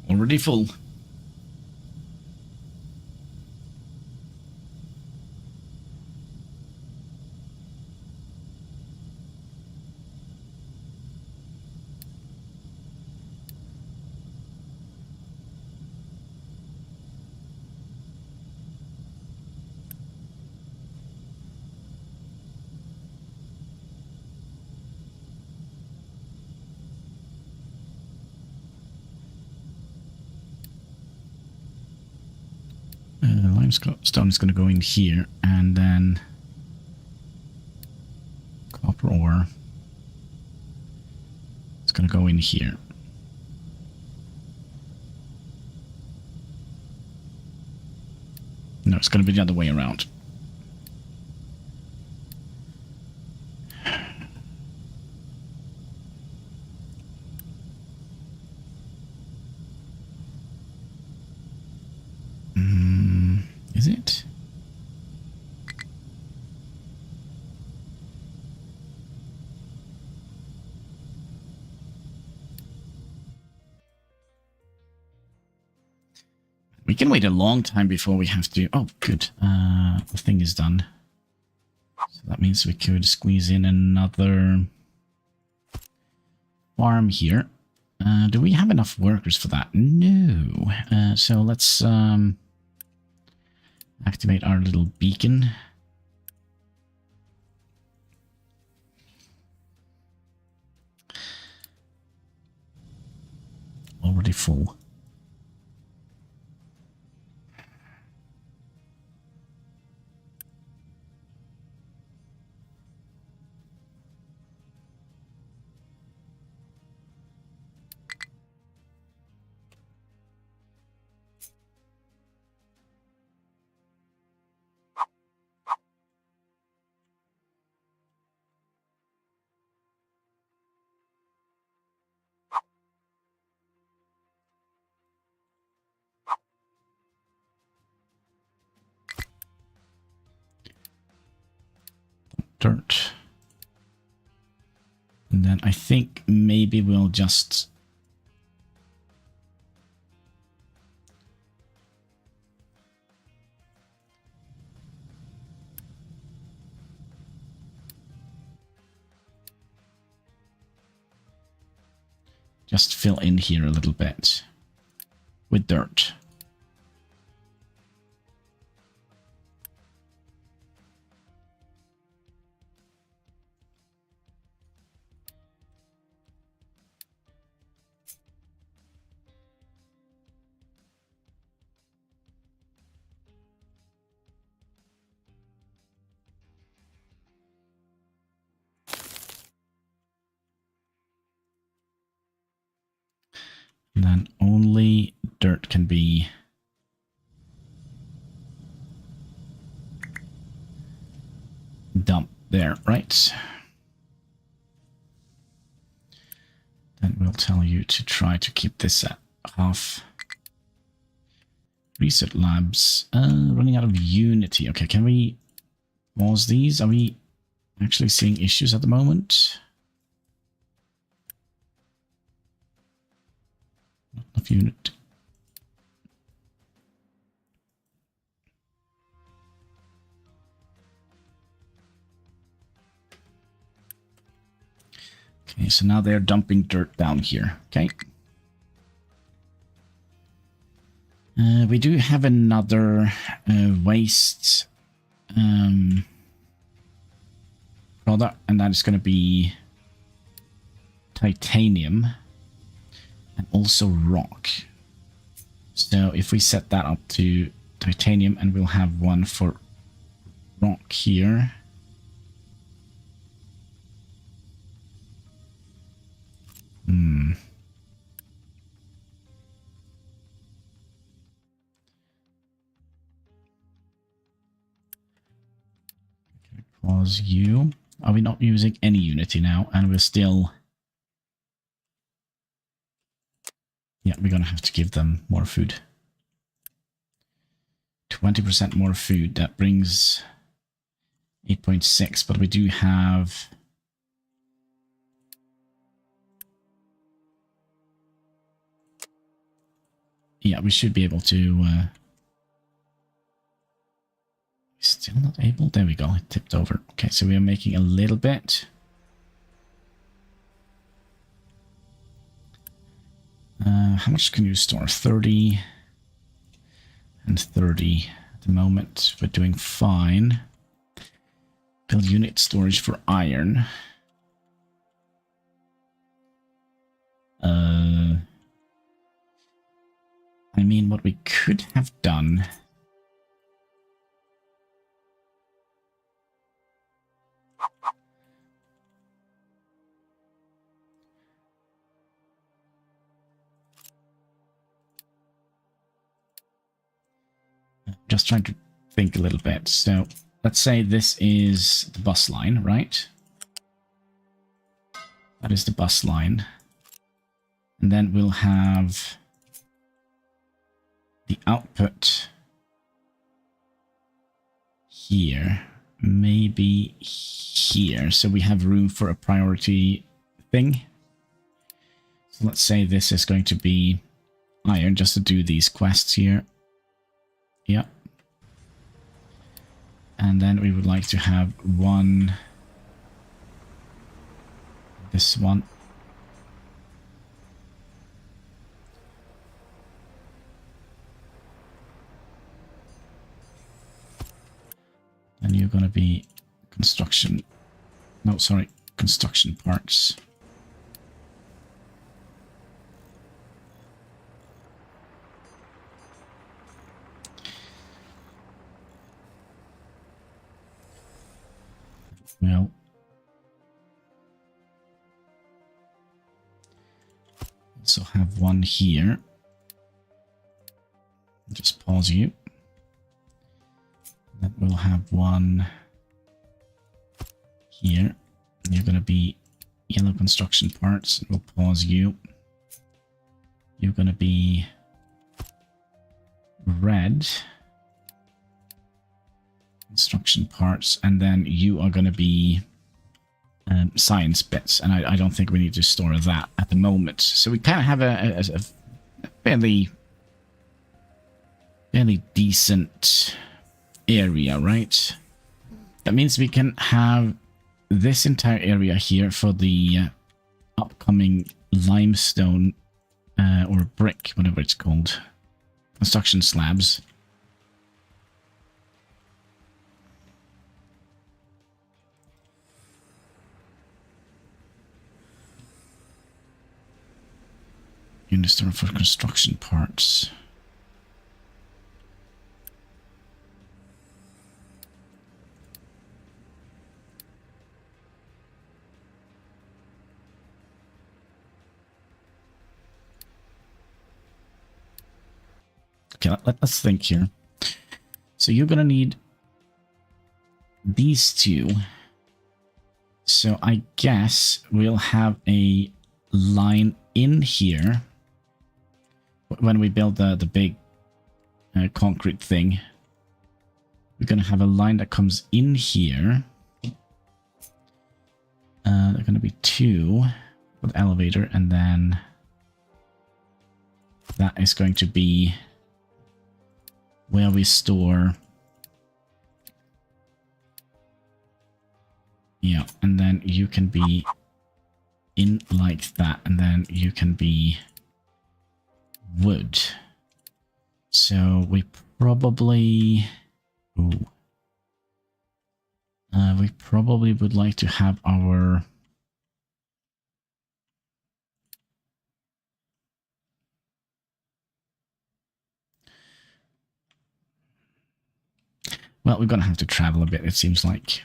Already full. Limestone is going to go in here, and then copper ore is going to go in here. it's going to be the other way around. Is it? We can wait a long time before we have to... Oh, good. The thing is done. So that means we could squeeze in another farm here. Do we have enough workers for that? No. So let's activate our little beacon. Already full. Dirt. And then I think maybe we'll just fill in here a little bit with dirt. And then only dirt can be dumped there, right? Then we'll tell you to try to keep this at half. Reset labs. Running out of Unity. Okay, can we pause these? Are we actually seeing issues at the moment? Not enough unit. Okay, so now they're dumping dirt down here. Okay. We do have another waste product, and that is going to be titanium and also rock. So if we set that up to titanium, and we'll have one for rock here. Pause you. Are we not using any Unity now? And we're still... Yeah, we're going to have to give them more food. 20% more food. That brings 8.6, but we do have... Yeah, we should be able to... Still not able? There we go. It tipped over. Okay, so we are making a little bit. How much can you store? 30 and 30 at the moment. We're doing fine. Build unit storage for iron. I mean, what we could have done... Just trying to think a little bit. So let's say this is the bus line, right? That is the bus line. And then we'll have the output here, maybe here. So we have room for a priority thing. So let's say this is going to be iron just to do these quests here. Yep. And then we would like to have one, this one. And you're going to be construction, no, sorry, construction parts. Well, also have one here. Just pause you. Then we'll have one here. You're going to be yellow construction parts. We'll pause you. You're going to be red construction parts, and then you are going to be science bits, and I don't think we need to store that at the moment. So we kind of have a fairly decent area, right? That means we can have this entire area here for the upcoming limestone or brick, whatever it's called, construction slabs. Unit store for construction parts. Okay, let's think here. So you're gonna need these two. So I guess we'll have a line in here when we build the big concrete thing. We're gonna have a line that comes in here. There are gonna be two with elevator, and then that is going to be where we store. Yeah, and then you can be in like that, and then you can be wood. So we probably... Ooh. We probably would like to have our... Well, we're going to have to travel a bit, it seems like.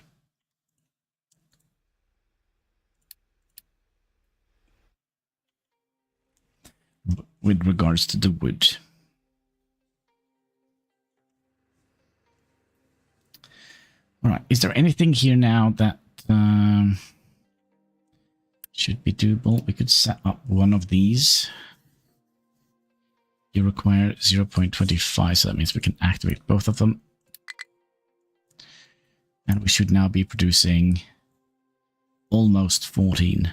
With regards to the wood. Alright, is there anything here now that should be doable? We could set up one of these. You require 0.25, so that means we can activate both of them. And we should now be producing almost 14.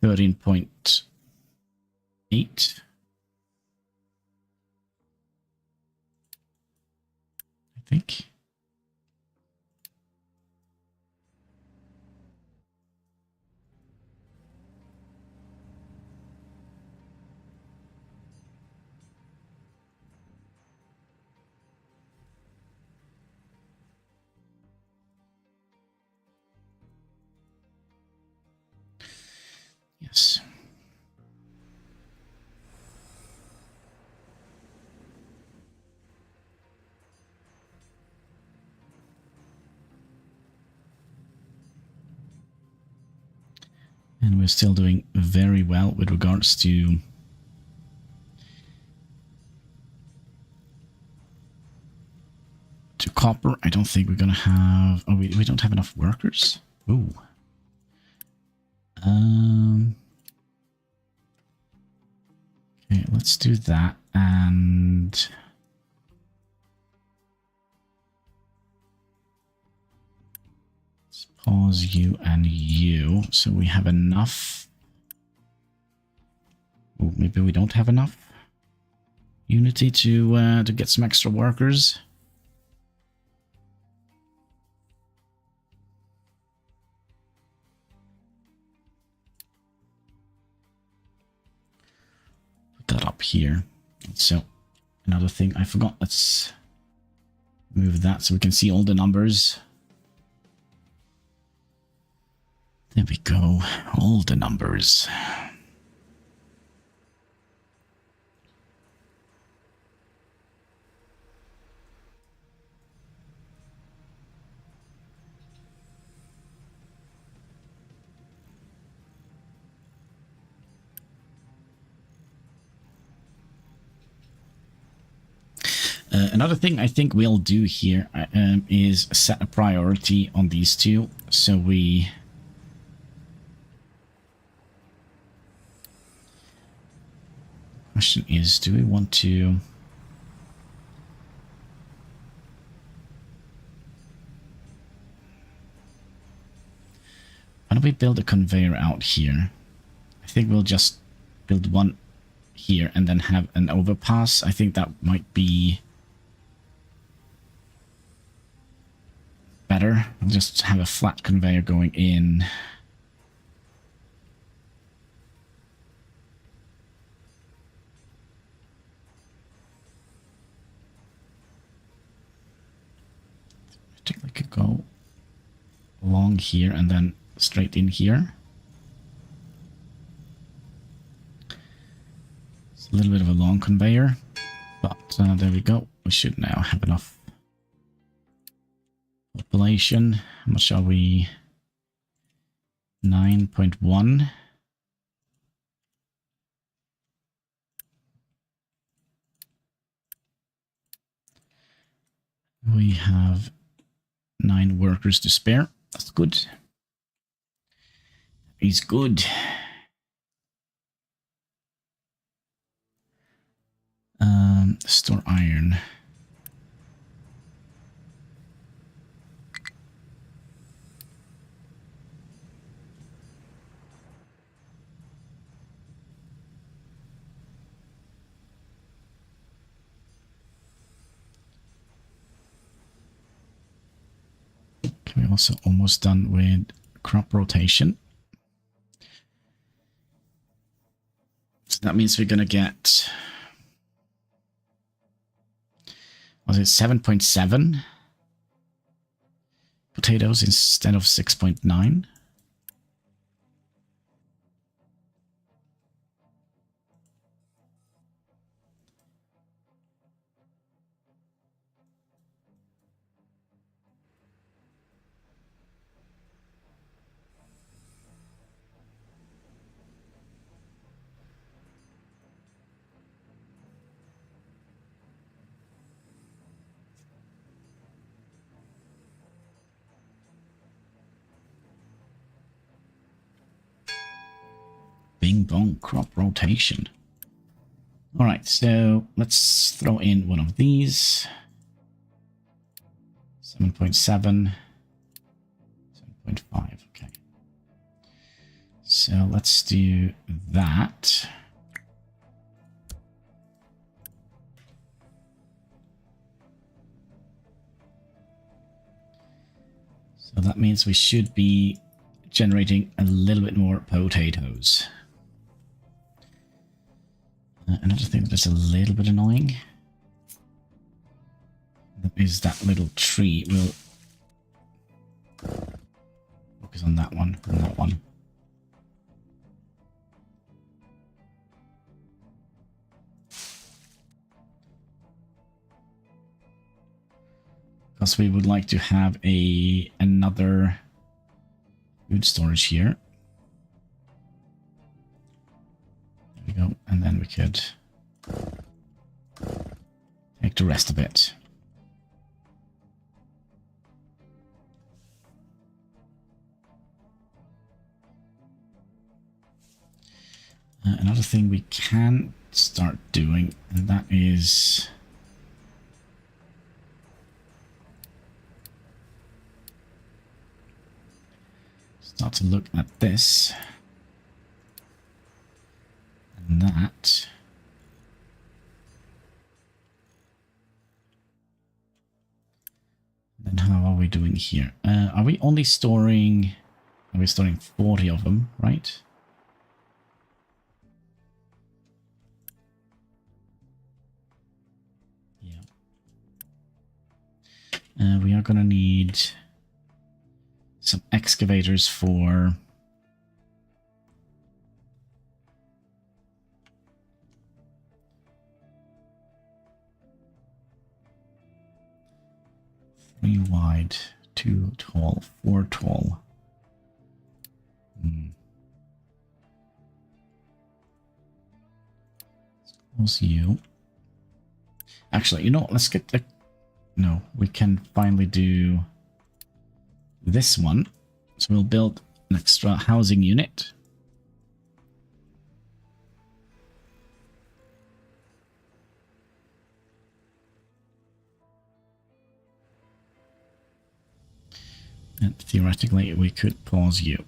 13.8. I think. Yes. And we're still doing very well with regards to copper. I don't think we're gonna have... Oh, we don't have enough workers? Ooh. Okay, let's do that, and... let's pause you and you, so we have enough. Oh, maybe we don't have enough unity to get some extra workers. That up here. So another thing I forgot, let's move that so we can see all the numbers. There we go, all the numbers. Another thing I think we'll do here is set a priority on these two. So we... question is, do we want to... why don't we build a conveyor out here? I think we'll just build one here and then have an overpass. I think that might be better. I'll just have a flat conveyor going in. I think we could go along here and then straight in here. It's a little bit of a long conveyor, but there we go. We should now have enough population. How much are we? 9.1. We have 9 workers to spare. That's good. He's good. Store iron. We're also almost done with crop rotation. So that means we're going to get, was it 7.7 potatoes instead of 6.9? Bing bong crop rotation. All right, so let's throw in one of these. 7.7, 7.5. Okay. So let's do that. So that means we should be generating a little bit more potatoes. Another thing that's a little bit annoying is that little tree. We'll focus on that one and that one. Because we would like to have another food storage here. There we go, and then we could take the rest of it. Another thing we can start doing, and that is start to look at this and that. Then how are we doing here? Are we only storing... Are we storing 40 of them, right? Yeah. We are gonna need some excavators for... Three wide, 2 tall, 4 tall. Close you. Actually, you know, let's get the... No, we can finally do this one. So we'll build an extra housing unit. And theoretically, we could pause you.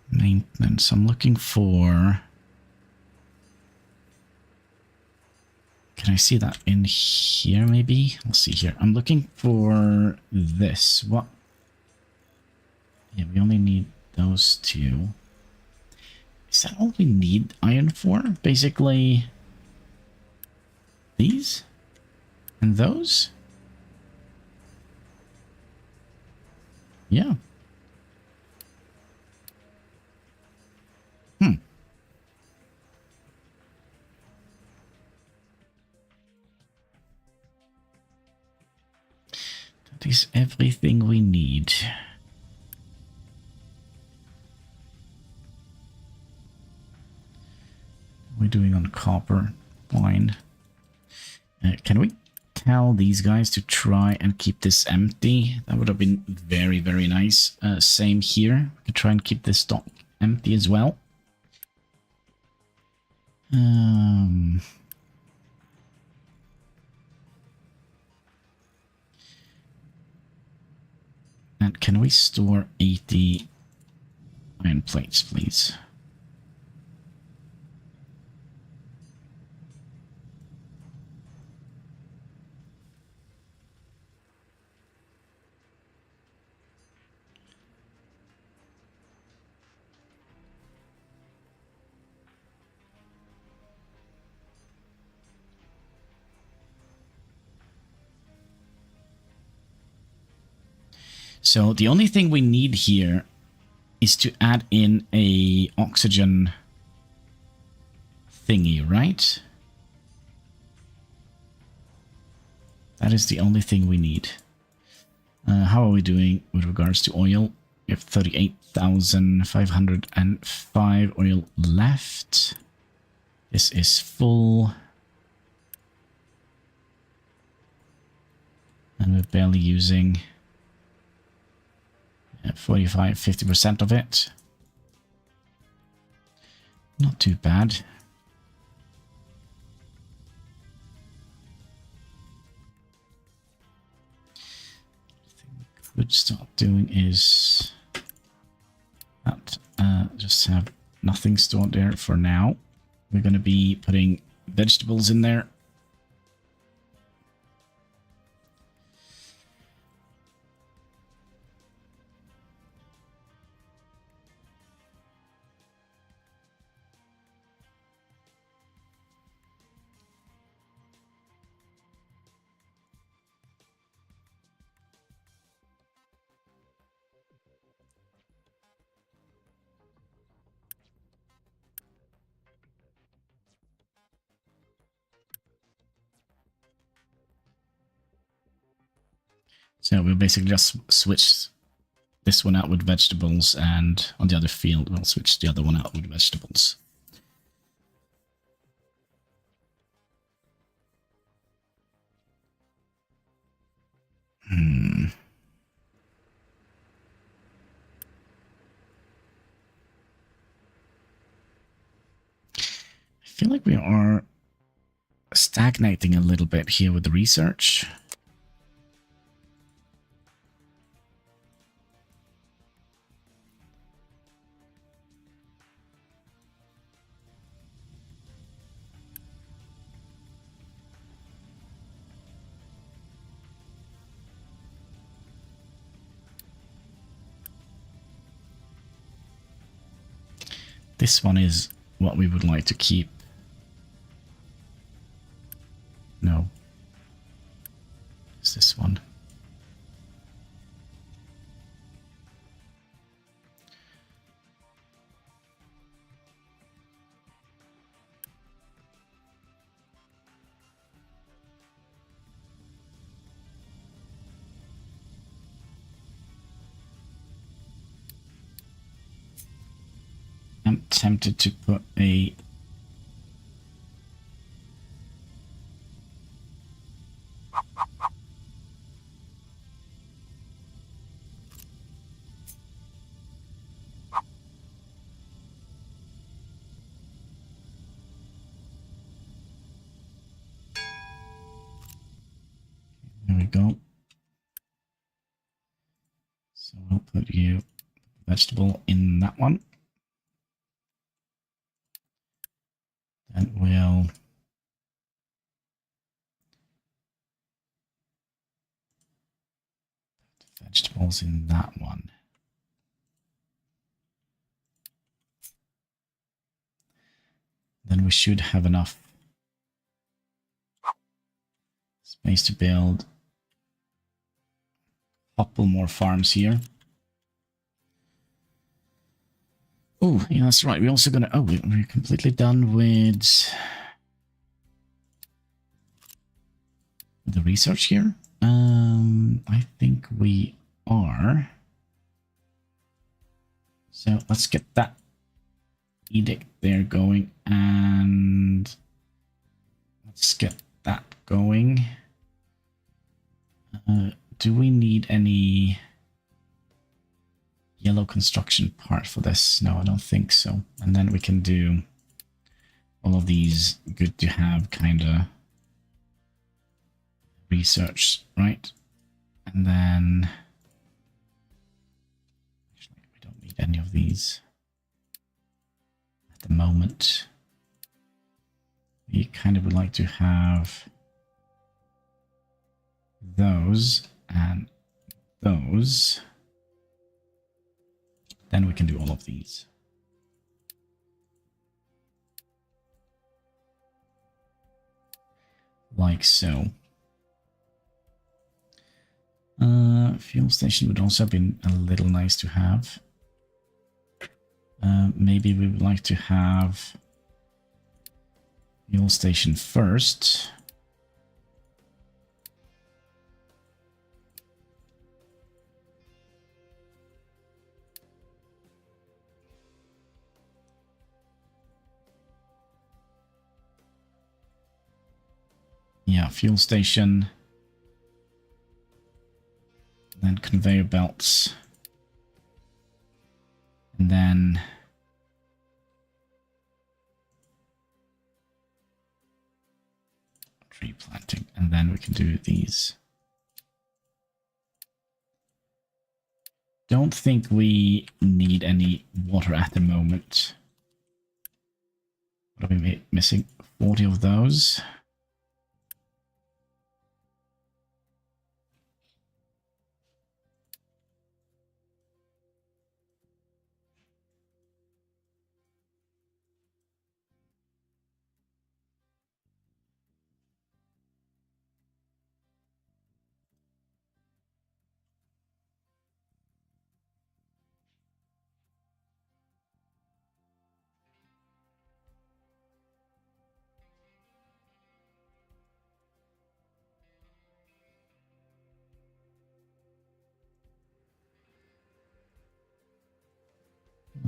Maintenance. I'm looking for... Can I see that in here, maybe? Let's see here. I'm looking for this. What? Yeah, we only need those two. Is that all we need iron for? Basically, these? And those? Yeah. That is everything we need. We're doing on copper. Fine. Can we tell these guys to try and keep this empty? That would have been very, very nice. Same here. We could try and keep this dock empty as well. And can we store 80 iron plates, please? So the only thing we need here is to add in a oxygen thingy, right? That is the only thing we need. How are we doing with regards to oil? We have 38,505 oil left. This is full. And we're barely using 50% of it. Not too bad. Could start doing is that just have nothing stored there for now. We're going to be putting vegetables in there. So we'll basically just switch this one out with vegetables, and on the other field we'll switch the other one out with vegetables. I feel like we are stagnating a little bit here with the research. This one is what we would like to keep. No. It's this one. I'm tempted to put a... There we go. So I'll put you vegetable in that one. Then we'll put vegetables in that one. Then we should have enough space to build a couple more farms here. Oh, yeah, that's right. We're also gonna... Oh, we're completely done with the research here. I think we are. So let's get that edict there going, and let's get that going. Do we need any yellow construction part for this? No, I don't think so. And then we can do all of these good to have kind of research, right? And then actually we don't need any of these at the moment. We kind of would like to have those and those. Then we can do all of these. Like so. Fuel station would also have been a little nice to have. Maybe we would like to have fuel station first. Yeah, fuel station. Then conveyor belts. And then tree planting. And then we can do these. Don't think we need any water at the moment. What are we missing? 40 of those.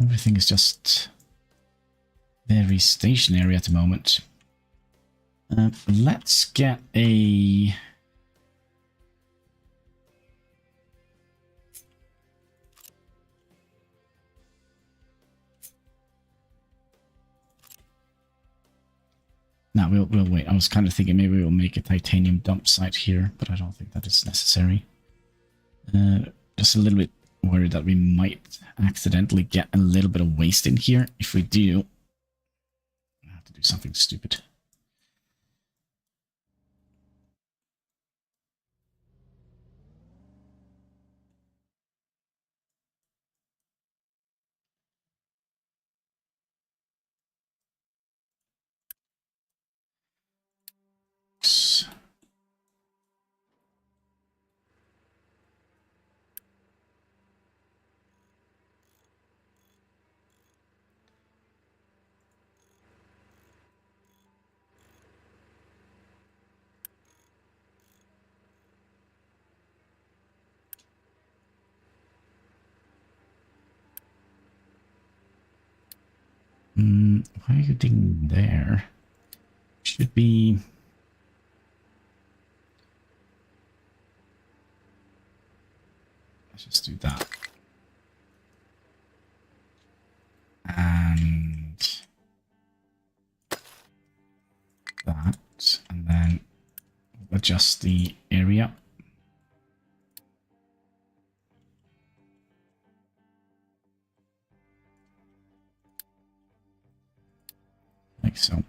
Everything is just very stationary at the moment. Let's get a... No, we'll wait. I was kind of thinking maybe we'll make a titanium dump site here, but I don't think that is necessary. Just a little bit worried that we might accidentally get a little bit of waste in here. If we do, I have to do something stupid. Why are you digging there? Should be... Let's just do that. And that. And then adjust the area. Like so.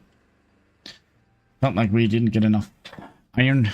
Felt like we didn't get enough iron.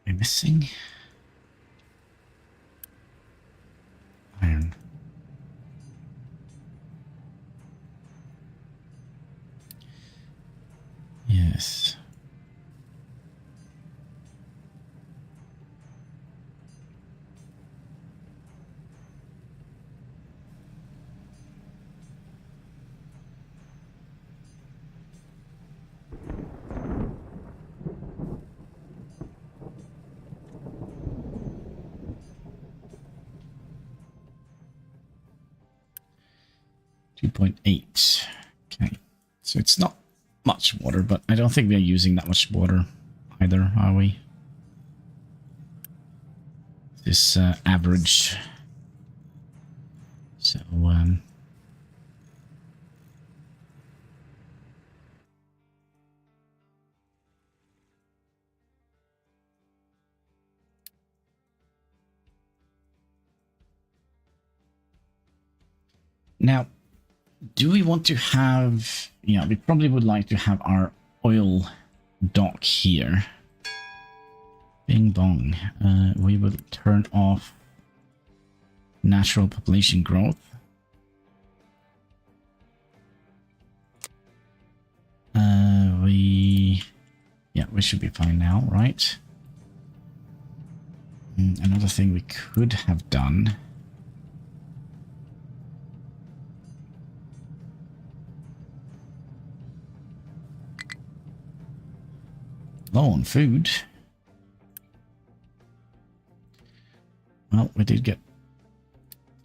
We're missing iron. Yes. .8. Okay, so it's not much water, but I don't think we are using that much water either, are we? This average. So now, do we want to have... Yeah, we probably would like to have our oil dock here. Bing bong. We will turn off natural population growth. We should be fine now, right? Another thing we could have done... Low on food. Well, we did get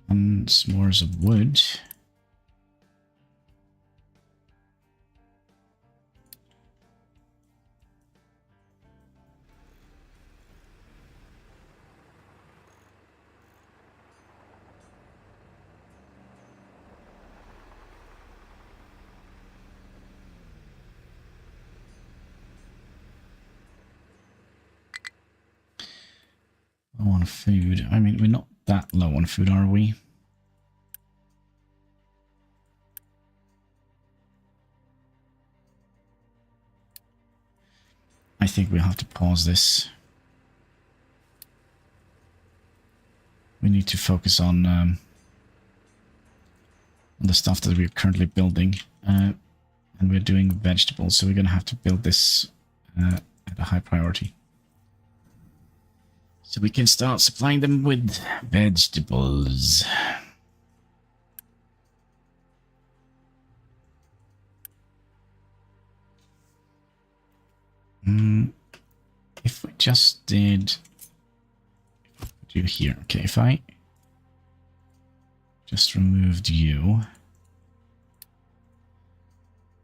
s'mores of wood. Low on food. I mean, we're not that low on food, are we? I think we'll have to pause this. We need to focus on the stuff that we're currently building. And we're doing vegetables, so we're going to have to build this at a high priority. So we can start supplying them with vegetables. If we just did... do here. Okay, if I just removed you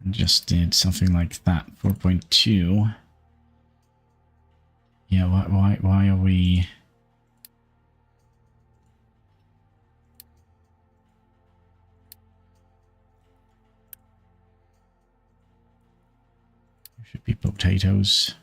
and just did something like that, 4.2. Yeah, why are we... There should be potatoes.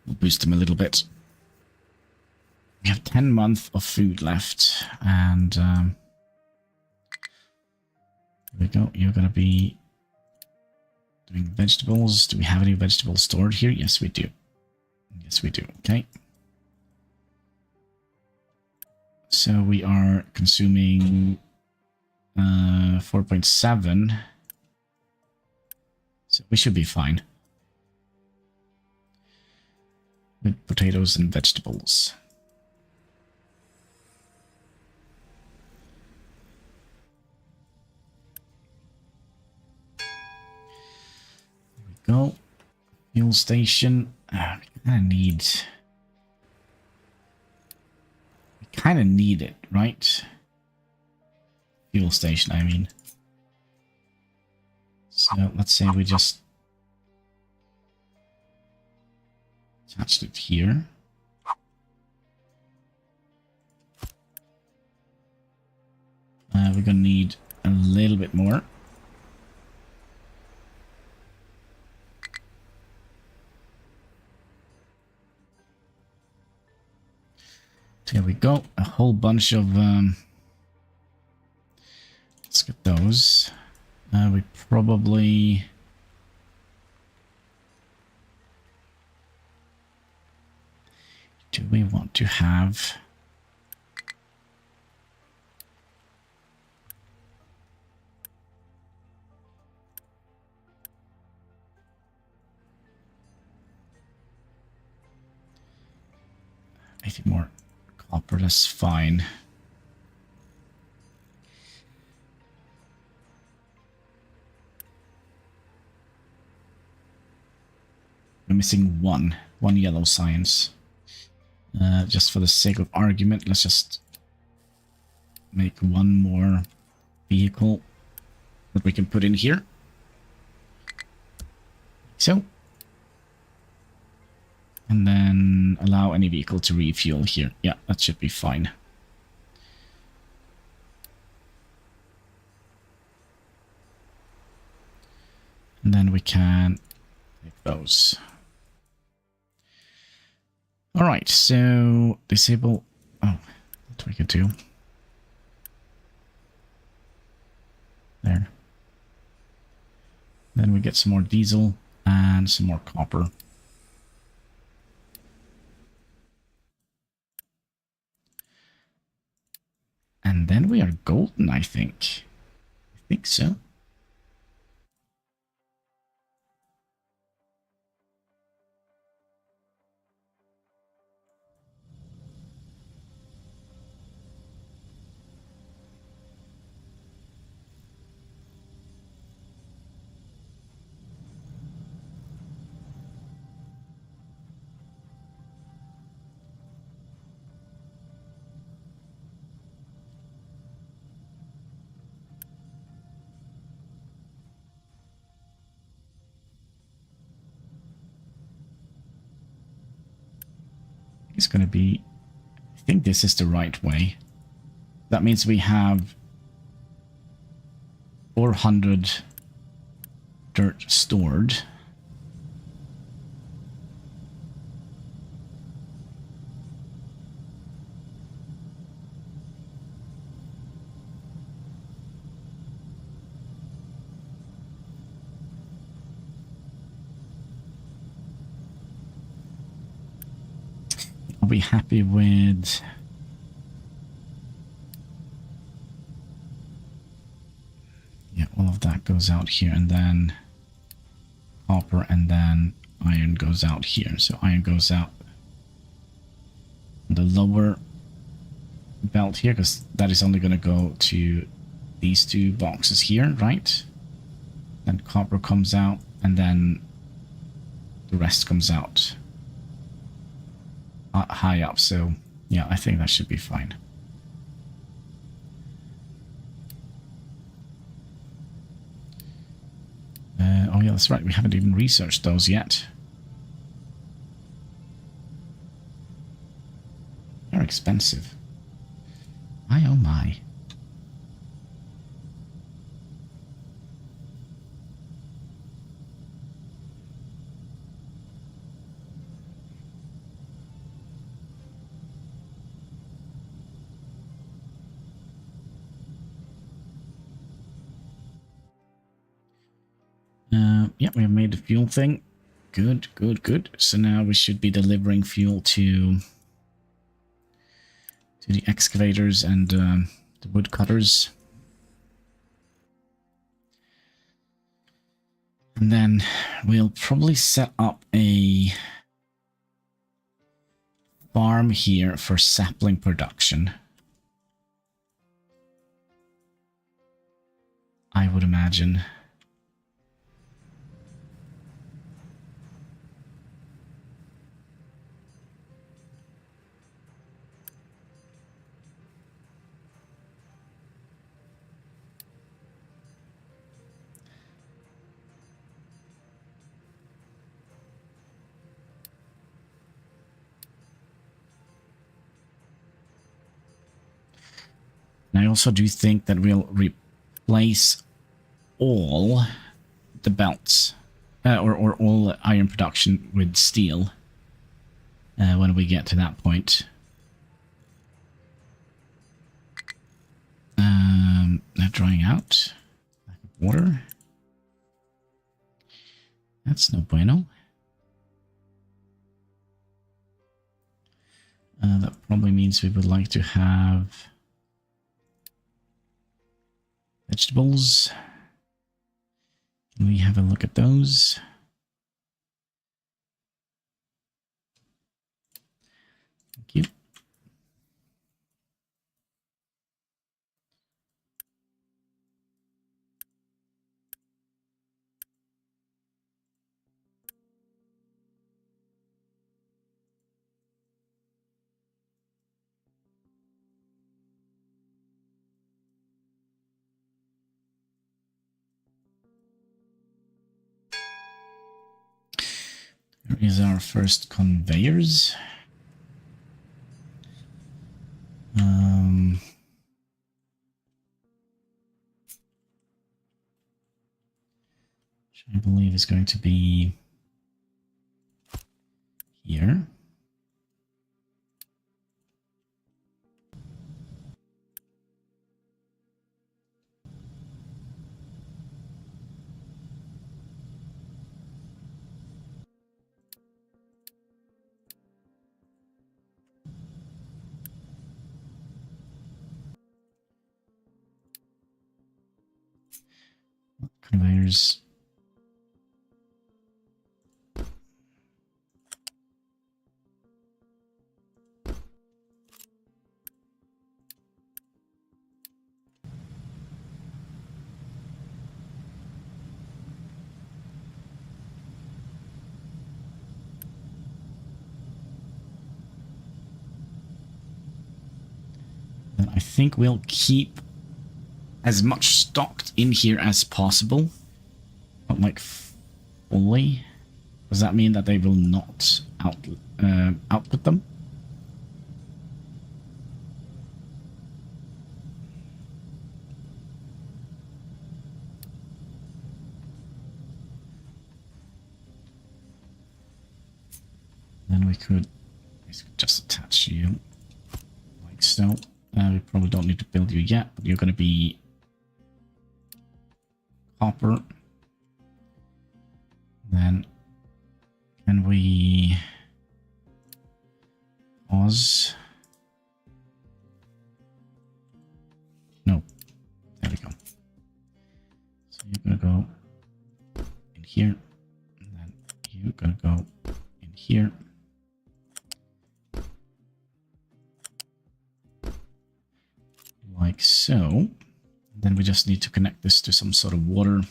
We'll boost them a little bit. We have 10 months of food left, and here we go. You're going to be doing vegetables. Do we have any vegetables stored here? Yes, we do. Yes, we do. Okay. So we are consuming 4.7. So we should be fine. With potatoes and vegetables. There we go. Fuel station. We kind of need it, right? Fuel station, I mean. So let's say we just attached it here. We're gonna need a little bit more. There we go. A whole bunch of let's get those. We probably do we want to have maybe more copper? That's fine. We're missing one yellow science. Just for the sake of argument, let's just make one more vehicle that we can put in here. So. And then allow any vehicle to refuel here. Yeah, that should be fine. And then we can take those. All right, so disable. Oh, what we could do. There. Then we get some more diesel and some more copper. And then we are golden, I think. I think so. It's going to be, I think this is the right way. That means we have 400 dirt stored. I'll be happy with... Yeah, all of that goes out here, and then copper, and then iron goes out here. So iron goes out the lower belt here, because that is only going to go to these two boxes here, right? Then copper comes out, and then the rest comes out high up. So yeah, I think that should be fine. Oh yeah, that's right, we haven't even researched those yet. They're expensive. My oh my. Yeah, we have made the fuel thing. Good, good, good. So now we should be delivering fuel to the excavators and the woodcutters. And then we'll probably set up a farm here for sapling production. I would imagine. And I also do think that we'll replace all the belts, or all iron production with steel when we get to that point. Now drying out. Lack of water. That's no bueno. That probably means we would like to have vegetables. Can we have a look at those? Thank you. Here is our first conveyors. Which I believe is going to be here. Conveyors. And I think we'll keep as much stocked in here as possible. Not like fully. Does that mean that they will not output them? Then we could just attach you like so. We probably don't need to build you yet, but you're going to be copper. Then can we unpause. No, there we go. So you're gonna go in here, and then you're gonna go in here. Like so. Then we just need to connect this to some sort of water.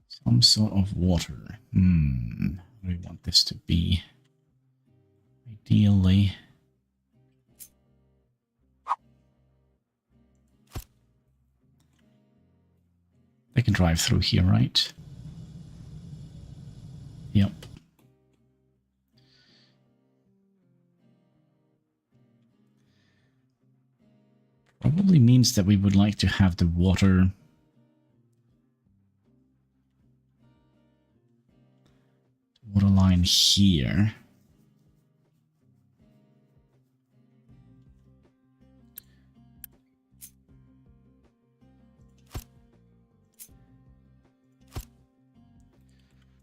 Some sort of water. What do we want this to be? Ideally. They can drive through here, right? Yep. Probably means that we would like to have the water line here.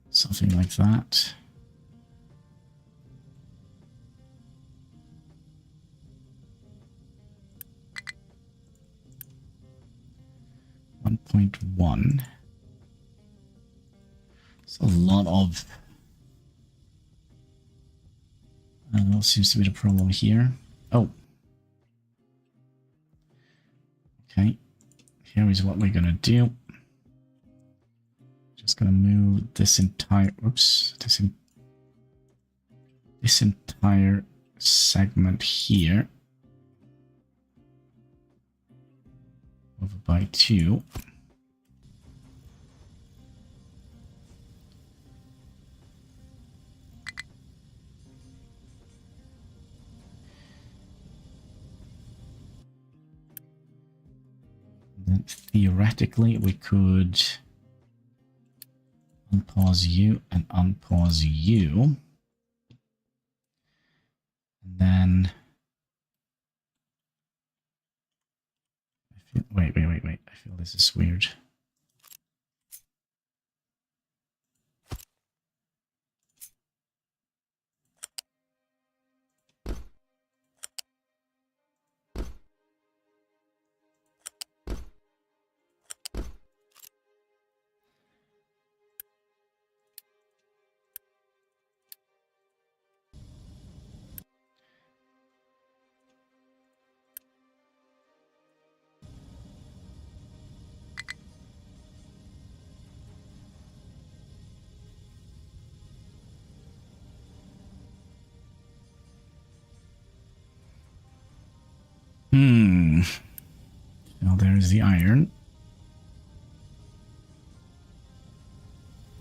Something like that. .1. It's a lot of... what seems to be the problem here? Oh. Okay. Here is what we're gonna do. Just gonna move this entire... Oops. This entire segment here. Over by 2. Then theoretically we could unpause you and unpause you. And then wait. I feel this is weird. Now there's the iron.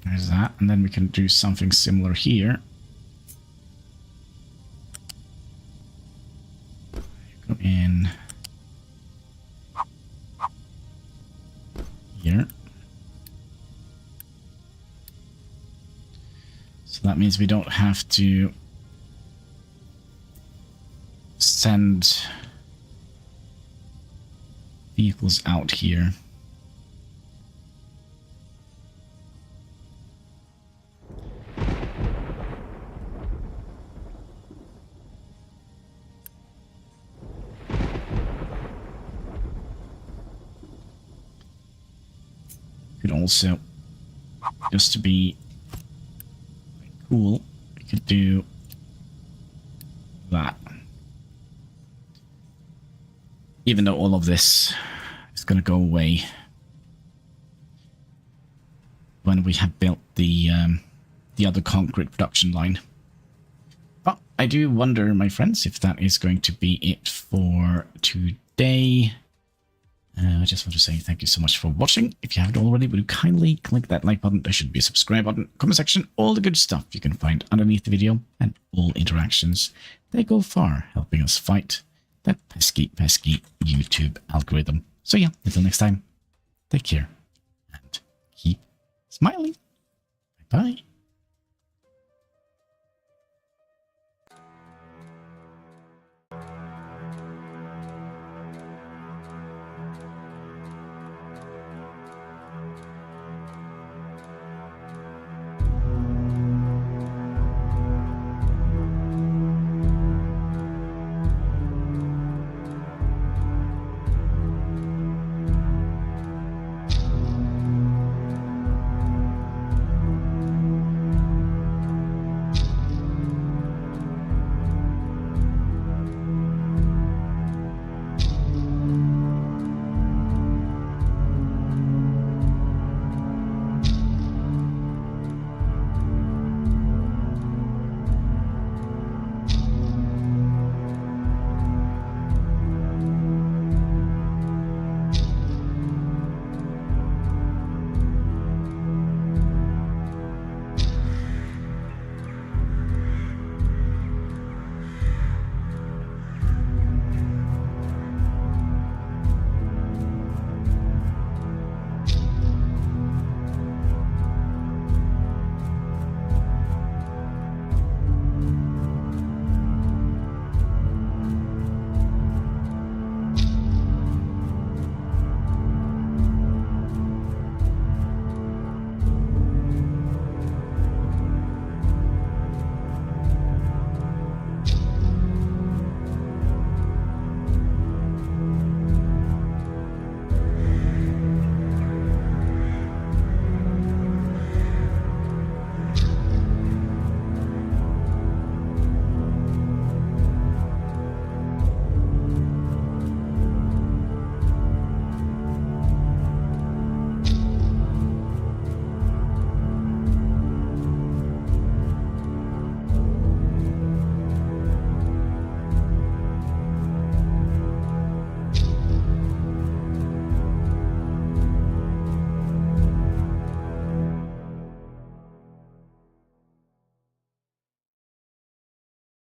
There's that, and then we can do something similar here. Go in here. So that means we don't have to send vehicles out here. Could also, just to be cool, we could do that. Even though all of this is going to go away when we have built the other concrete production line. But I do wonder, my friends, if that is going to be it for today. I just want to say thank you so much for watching. If you haven't already, would you kindly click that like button? There should be a subscribe button, comment section, all the good stuff you can find underneath the video, and all interactions. They go far helping us fight that pesky YouTube algorithm. So yeah, until next time, take care and keep smiling. Bye-bye.